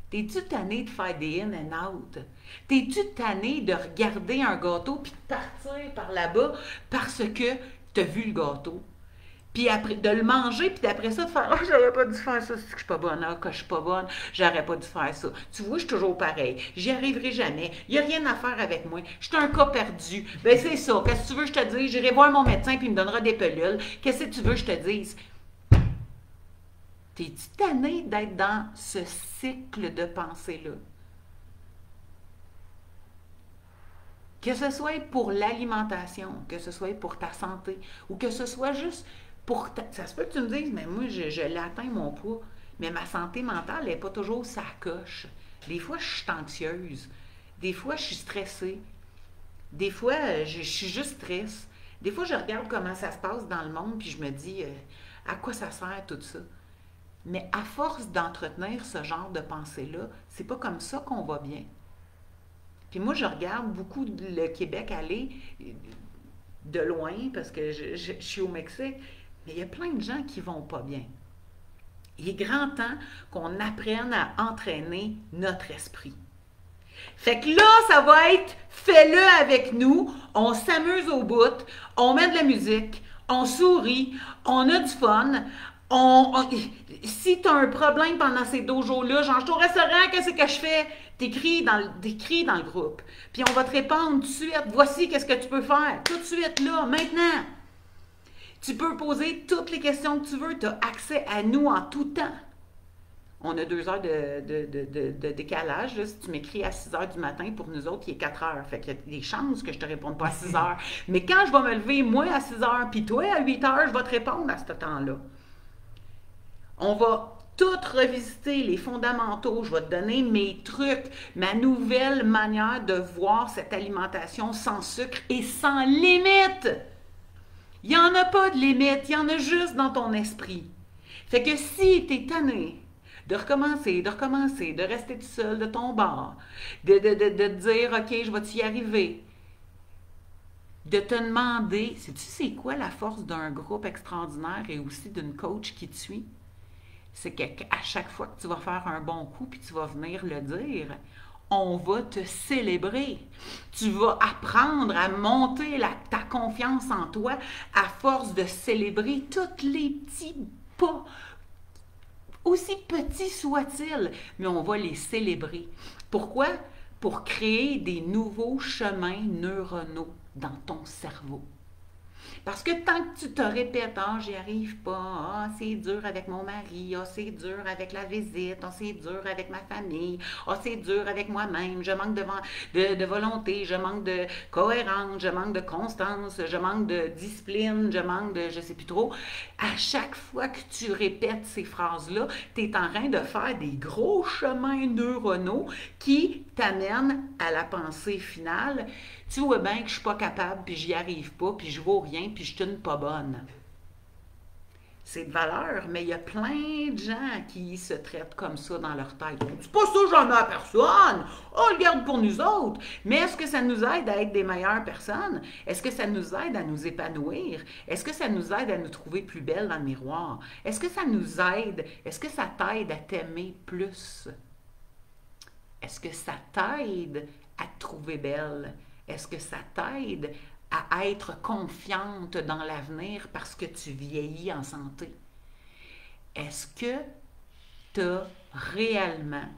T'es-tu tanné de faire des in and out? T'es-tu tanné de regarder un gâteau puis de partir par là-bas parce que t'as vu le gâteau? Puis après, de le manger, puis après ça, de faire « Ah, j'aurais pas dû faire ça, c'est que je suis pas bonne, ah, que je suis pas bonne, j'aurais pas dû faire ça. » Tu vois, je suis toujours pareil. J'y arriverai jamais. Il n'y a rien à faire avec moi. Je suis un cas perdu. Ben c'est ça. Qu'est-ce que tu veux que je te dise? J'irai voir mon médecin, puis il me donnera des pilules. Qu'est-ce que tu veux que je te dise? T'es-tu tanné d'être dans ce cycle de pensée-là? Que ce soit pour l'alimentation, que ce soit pour ta santé, ou que ce soit juste pour ta... Ça se peut que tu me dises, mais moi, je l'atteins mon poids, mais ma santé mentale n'est pas toujours sa coche. Des fois, je suis anxieuse. Des fois, je suis stressée. Des fois, je suis juste triste. Des fois, je regarde comment ça se passe dans le monde, puis je me dis, à quoi ça sert tout ça? Mais à force d'entretenir ce genre de pensée-là, c'est pas comme ça qu'on va bien. Puis moi, je regarde beaucoup le Québec aller de loin parce que je suis au Mexique, mais il y a plein de gens qui vont pas bien. Il est grand temps qu'on apprenne à entraîner notre esprit. Fait que là, ça va être fais-le avec nous, on s'amuse au bout, on met de la musique, on sourit, on a du fun, si tu as un problème pendant ces dojos-là, genre, je suis au restaurant, qu'est-ce que je fais? T'écris dans le groupe. Puis on va te répondre tout de suite. Voici qu'est-ce que tu peux faire. Tout de suite, là, maintenant. Tu peux poser toutes les questions que tu veux. Tu as accès à nous en tout temps. On a 2 heures de décalage. Là. Si tu m'écris à 6 heures du matin, pour nous autres, il est 4 heures. Fait qu'il y a des chances que je ne te réponde pas à 6 heures. Mais quand je vais me lever, moi, à 6 heures, puis toi, à 8 heures, je vais te répondre à ce temps-là. On va tout revisiter, les fondamentaux. Je vais te donner mes trucs, ma nouvelle manière de voir cette alimentation sans sucre et sans limite. Il n'y en a pas de limite, il y en a juste dans ton esprit. Fait que si tu es tanné de recommencer, de rester tout seul de ton bord, de te dire, OK, je vais y arriver, de te demander, sais-tu c'est quoi la force d'un groupe extraordinaire et aussi d'une coach qui te suit? C'est qu'à chaque fois que tu vas faire un bon coup puis tu vas venir le dire, on va te célébrer. Tu vas apprendre à monter ta confiance en toi à force de célébrer tous les petits pas, aussi petits soient-ils, mais on va les célébrer. Pourquoi? Pour créer des nouveaux chemins neuronaux dans ton cerveau. Parce que tant que tu te répètes, ah, j'y arrive pas, ah, c'est dur avec mon mari, ah, c'est dur avec la visite, ah, c'est dur avec ma famille, ah, c'est dur avec moi-même, je manque de volonté, je manque de cohérence, je manque de constance, je manque de discipline, je manque de je sais plus trop. À chaque fois que tu répètes ces phrases-là, tu es en train de faire des gros chemins neuronaux qui t'amènent à la pensée finale. Tu vois bien que je suis pas capable, puis j'y arrive pas, puis je vaux rien, puis je suis une pas bonne. C'est de valeur, mais il y a plein de gens qui se traitent comme ça dans leur tête. C'est pas ça jamais à personne. On le garde pour nous autres. Mais est-ce que ça nous aide à être des meilleures personnes? Est-ce que ça nous aide à nous épanouir? Est-ce que ça nous aide à nous trouver plus belles dans le miroir? Est-ce que ça nous aide? Est-ce que ça t'aide à t'aimer plus? Est-ce que ça t'aide à te trouver belle? Est-ce que ça t'aide à être confiante dans l'avenir parce que tu vieillis en santé? Est-ce que tu as réellement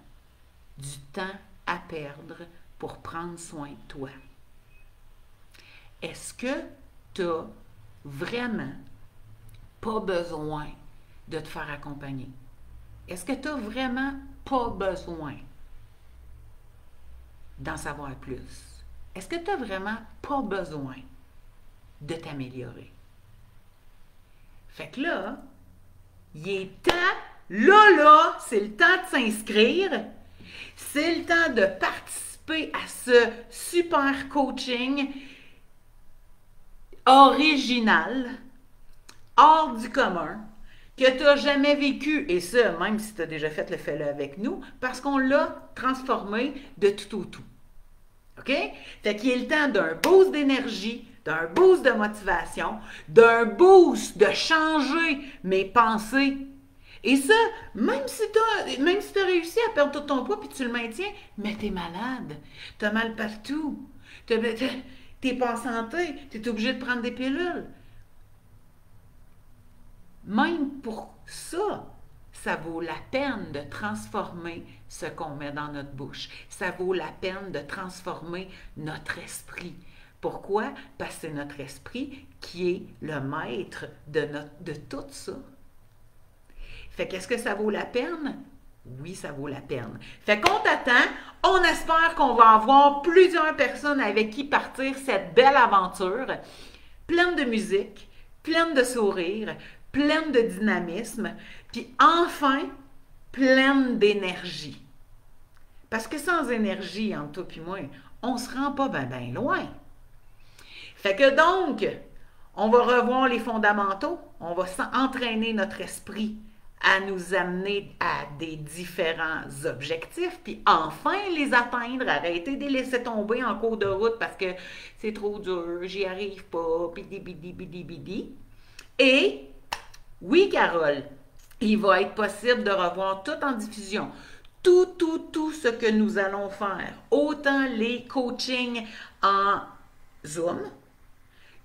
du temps à perdre pour prendre soin de toi? Est-ce que tu n'as vraiment pas besoin de te faire accompagner? Est-ce que tu n'as vraiment pas besoin d'en savoir plus? Est-ce que tu n'as vraiment pas besoin de t'améliorer? Fait que là, il est temps, là, c'est le temps de s'inscrire. C'est le temps de participer à ce super coaching original, hors du commun, que tu n'as jamais vécu, et ça, même si tu as déjà fait le fais-le avec nous, parce qu'on l'a transformé de tout au tout. OK? Fait qu'il est le temps d'un boost d'énergie, d'un boost de motivation, d'un boost de changer mes pensées. Et ça, même si tu as réussi à perdre tout ton poids puis tu le maintiens, mais tu es malade. Tu as mal partout. Tu n'es pas en santé. Tu es obligé de prendre des pilules. Même pour ça, ça vaut la peine de transformer ce qu'on met dans notre bouche. Ça vaut la peine de transformer notre esprit. Pourquoi? Parce que c'est notre esprit qui est le maître de tout ça. Fait qu'est-ce que ça vaut la peine? Oui, ça vaut la peine. Fait qu'on t'attend. On espère qu'on va avoir plusieurs personnes avec qui partir cette belle aventure, pleine de musique, pleine de sourires, pleine de dynamisme, puis enfin, pleine d'énergie. Parce que sans énergie, entre toi et moi, on se rend pas bien loin. Fait que donc, on va revoir les fondamentaux, on va entraîner notre esprit à nous amener à des différents objectifs, puis enfin les atteindre, arrêter de les laisser tomber en cours de route parce que c'est trop dur, j'y arrive pas, bidi, bidi, bidi, bidi. Et, oui, Carole, il va être possible de revoir tout en diffusion. Tout ce que nous allons faire, autant les coachings en Zoom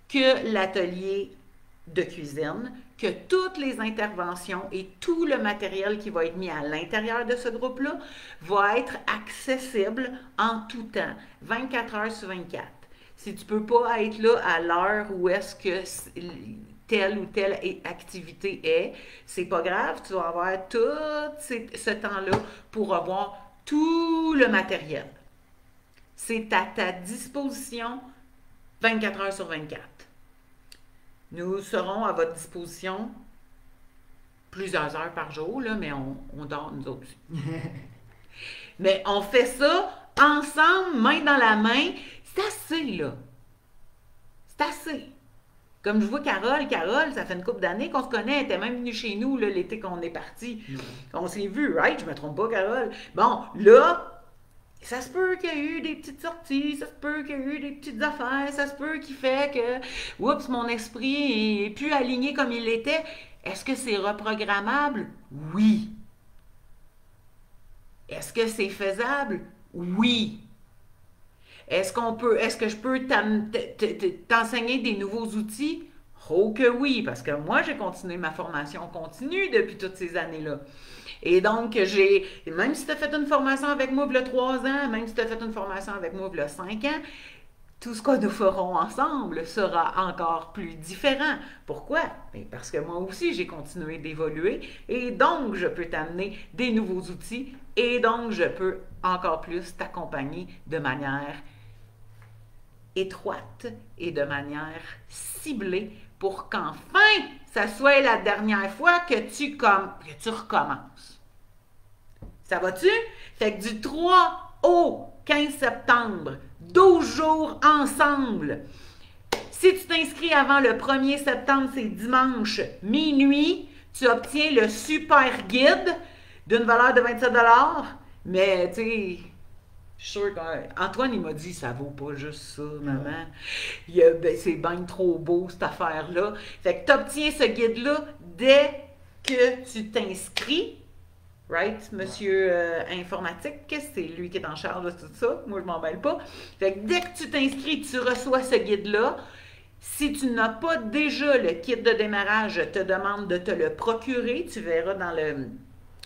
que l'atelier de cuisine, que toutes les interventions et tout le matériel qui va être mis à l'intérieur de ce groupe-là va être accessible en tout temps, 24 heures sur 24. Si tu ne peux pas être là à l'heure où est-ce que telle ou telle activité est, c'est pas grave, tu vas avoir tout ce temps-là pour avoir tout le matériel. C'est à ta disposition 24 heures sur 24. Nous serons à votre disposition plusieurs heures par jour, là, mais on dort nous autres aussi. Mais on fait ça ensemble, main dans la main. C'est assez, là. C'est assez. Comme je vois Carole, ça fait une couple d'années qu'on se connaît. Elle était même venue chez nous là, l'été qu'on est parti. On s'est vu, right? Je me trompe pas, Carole. Bon, là, ça se peut qu'il y ait eu des petites sorties, ça se peut qu'il y ait eu des petites affaires, ça se peut qu'il fait que, oups, mon esprit est plus aligné comme il l'était. Est-ce que c'est reprogrammable? Oui. Est-ce que c'est faisable? Oui. Est-ce que je peux t'enseigner des nouveaux outils? Oh que oui, parce que moi, j'ai continué ma formation continue depuis toutes ces années-là. Et donc, même si tu as fait une formation avec moi il y a 3 ans, même si tu as fait une formation avec moi il y a 5 ans, tout ce que nous ferons ensemble sera encore plus différent. Pourquoi? Bien, parce que moi aussi, j'ai continué d'évoluer et donc, je peux t'amener des nouveaux outils et donc, je peux encore plus t'accompagner de manière étroite et de manière ciblée pour qu'enfin, ça soit la dernière fois que tu recommences. Ça va-tu? Fait que du 3 au 15 septembre, 12 jours ensemble. Si tu t'inscris avant le 1er septembre, c'est dimanche, minuit, tu obtiens le super guide d'une valeur de 27 $. Mais, tu sais, je suis sûre qu'Antoine, il m'a dit, ça vaut pas juste ça, maman. C'est bien trop beau, cette affaire-là. Fait que tu obtiens ce guide-là dès que tu t'inscris. Right? Monsieur informatique, c'est lui qui est en charge de tout ça. Moi, je m'en mêle pas. Fait que dès que tu t'inscris, tu reçois ce guide-là. Si tu n'as pas déjà le kit de démarrage, je te demande de te le procurer. Tu verras dans le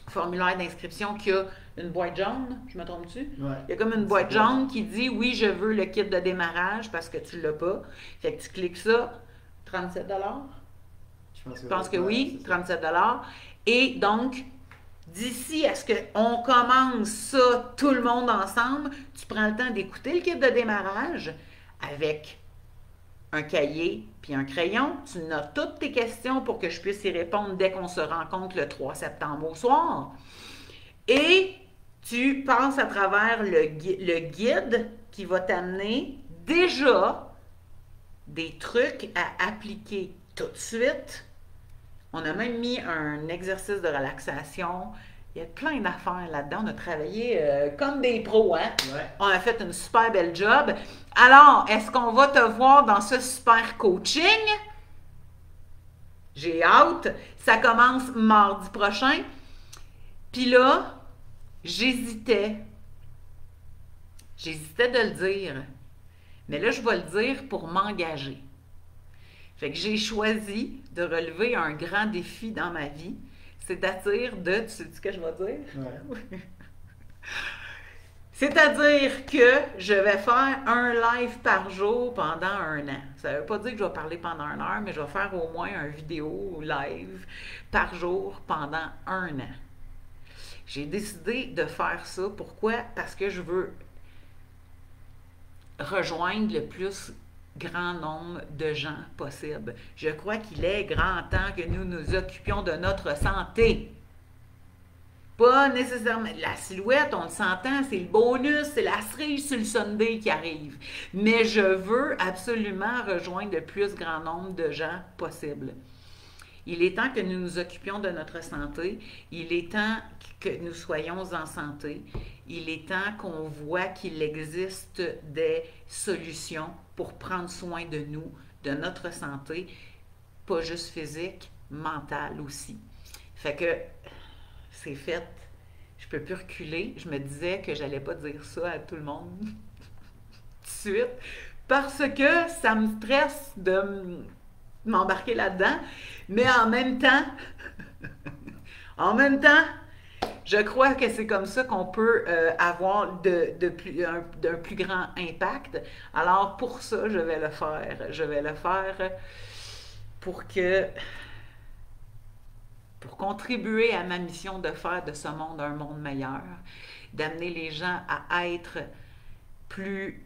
formulaire d'inscription qu'il y a une boîte jaune. Je me trompe-tu? Ouais. Il y a comme une boîte jaune qui dit « Oui, je veux le kit de démarrage » parce que tu ne l'as pas. Fait que tu cliques ça. 37 $? Je pense que oui, 37 $. Et donc, d'ici à ce qu'on commence ça, tout le monde ensemble, tu prends le temps d'écouter le kit de démarrage avec un cahier puis un crayon. Tu notes toutes tes questions pour que je puisse y répondre dès qu'on se rencontre le 3 septembre au soir. Et tu passes à travers le guide qui va t'amener déjà des trucs à appliquer tout de suite. On a même mis un exercice de relaxation. Il y a plein d'affaires là-dedans. On a travaillé comme des pros, hein? Ouais. On a fait une super belle job. Alors, est-ce qu'on va te voir dans ce super coaching? J'ai hâte. Ça commence mardi prochain. Puis là, j'hésitais. J'hésitais de le dire. Mais là, je vais le dire pour m'engager. Fait que j'ai choisi de relever un grand défi dans ma vie, c'est-à-dire de... Tu sais ce que je vais dire? Ouais. C'est-à-dire que je vais faire un live par jour pendant 1 an. Ça ne veut pas dire que je vais parler pendant 1 heure, mais je vais faire au moins une vidéo live par jour pendant 1 an. J'ai décidé de faire ça. Pourquoi? Parce que je veux rejoindre le plus grand nombre de gens possible. Je crois qu'il est grand temps que nous nous occupions de notre santé. Pas nécessairement. La silhouette, on le s'entend, c'est le bonus, c'est la cerise sur le Sunday qui arrive. Mais je veux absolument rejoindre le plus grand nombre de gens possible. Il est temps que nous nous occupions de notre santé. Il est temps que nous soyons en santé. Il est temps qu'on voit qu'il existe des solutions pour prendre soin de nous, de notre santé, pas juste physique, mentale aussi. Fait que c'est fait. Je peux plus reculer. Je me disais que j'allais pas dire ça à tout le monde tout de suite parce que ça me stresse de m'embarquer là-dedans. Mais en même temps, je crois que c'est comme ça qu'on peut avoir d'un plus grand impact. Alors pour ça, je vais le faire. Je vais le faire pour contribuer à ma mission de faire de ce monde un monde meilleur, d'amener les gens à être plus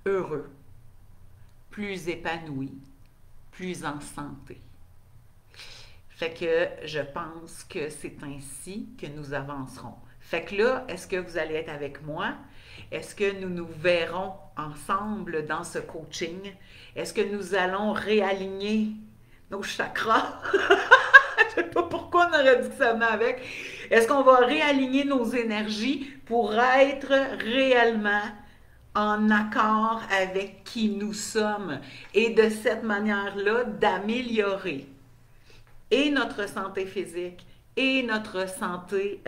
heureux, plus épanouis, plus en santé. Fait que je pense que c'est ainsi que nous avancerons. Fait que là, est-ce que vous allez être avec moi? Est-ce que nous nous verrons ensemble dans ce coaching? Est-ce que nous allons réaligner nos chakras? Je sais pas pourquoi on aurait dit que ça venait avec. Est-ce qu'on va réaligner nos énergies pour être réellement en accord avec qui nous sommes et de cette manière-là d'améliorer et notre santé physique et notre santé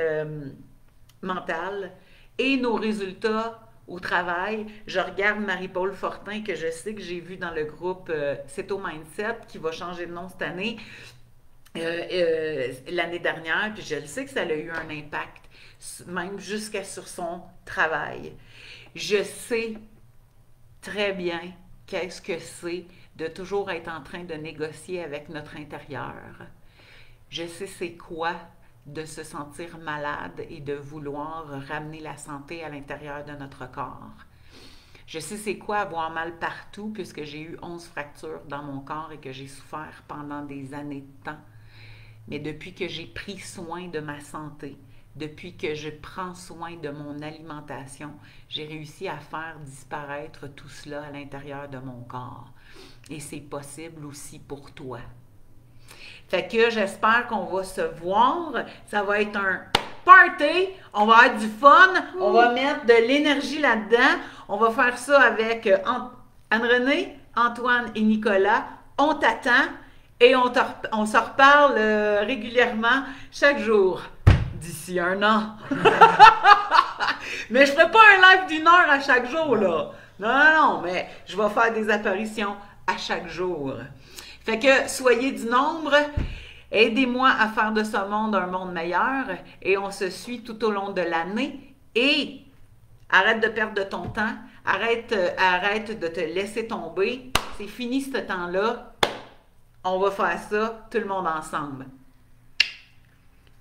mentale et nos résultats au travail? Je regarde Marie-Paul Fortin, que je sais que j'ai vu dans le groupe Ceto Mindset, qui va changer de nom cette année, l'année dernière, puis je le sais que ça a eu un impact, même jusqu'à sur son travail. Je sais très bien qu'est-ce que c'est de toujours être en train de négocier avec notre intérieur. Je sais c'est quoi de se sentir malade et de vouloir ramener la santé à l'intérieur de notre corps. Je sais c'est quoi avoir mal partout puisque j'ai eu 11 fractures dans mon corps et que j'ai souffert pendant des années de temps. Mais depuis que j'ai pris soin de ma santé, depuis que je prends soin de mon alimentation, j'ai réussi à faire disparaître tout cela à l'intérieur de mon corps. Et c'est possible aussi pour toi. Fait que j'espère qu'on va se voir. Ça va être un party. On va avoir du fun. On va mettre de l'énergie là-dedans. On va faire ça avec Anne-Renée, Antoine et Nicolas. On t'attend et on se reparle régulièrement chaque jour. D'ici 1 an. Mais je ne ferai pas un live d'1 heure à chaque jour, là. Non, mais je vais faire des apparitions à chaque jour. Fait que soyez du nombre, aidez-moi à faire de ce monde un monde meilleur et on se suit tout au long de l'année. Et arrête de perdre de ton temps, arrête de te laisser tomber. C'est fini ce temps-là. On va faire ça, tout le monde ensemble.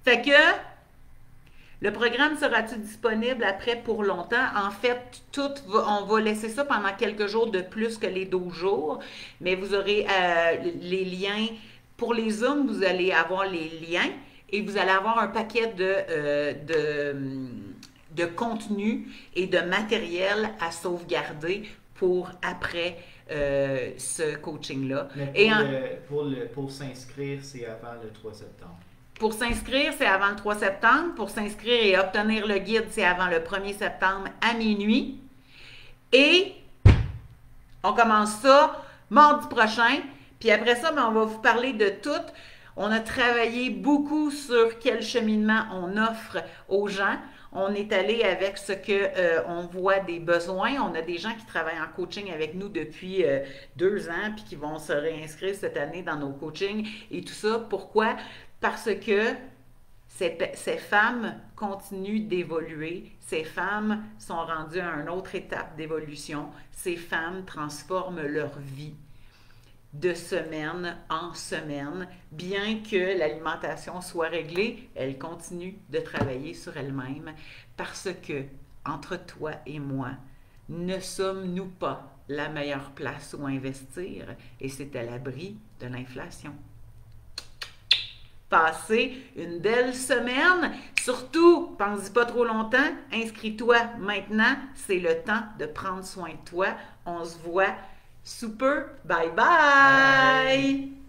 Fait que le programme sera-t-il disponible après pour longtemps? En fait, on va laisser ça pendant quelques jours de plus que les 12 jours, mais vous aurez les liens. Pour les Zooms, vous allez avoir les liens et vous allez avoir un paquet de contenu et de matériel à sauvegarder pour après ce coaching-là. Pour s'inscrire, c'est avant le 3 septembre. Pour s'inscrire, c'est avant le 3 septembre. Pour s'inscrire et obtenir le guide, c'est avant le 1er septembre à minuit. Et on commence ça mardi prochain. Puis après ça, on va vous parler de tout. On a travaillé beaucoup sur quel cheminement on offre aux gens. On est allé avec ce que on voit des besoins. On a des gens qui travaillent en coaching avec nous depuis 2 ans, puis qui vont se réinscrire cette année dans nos coachings et tout ça. Pourquoi? Parce que ces femmes continuent d'évoluer, ces femmes sont rendues à une autre étape d'évolution, ces femmes transforment leur vie de semaine en semaine. Bien que l'alimentation soit réglée, elles continuent de travailler sur elles-mêmes parce que, entre toi et moi, ne sommes-nous pas la meilleure place où investir et c'est à l'abri de l'inflation. Passez une belle semaine. Surtout, pense-y pas trop longtemps. Inscris-toi maintenant. C'est le temps de prendre soin de toi. On se voit super. Bye bye!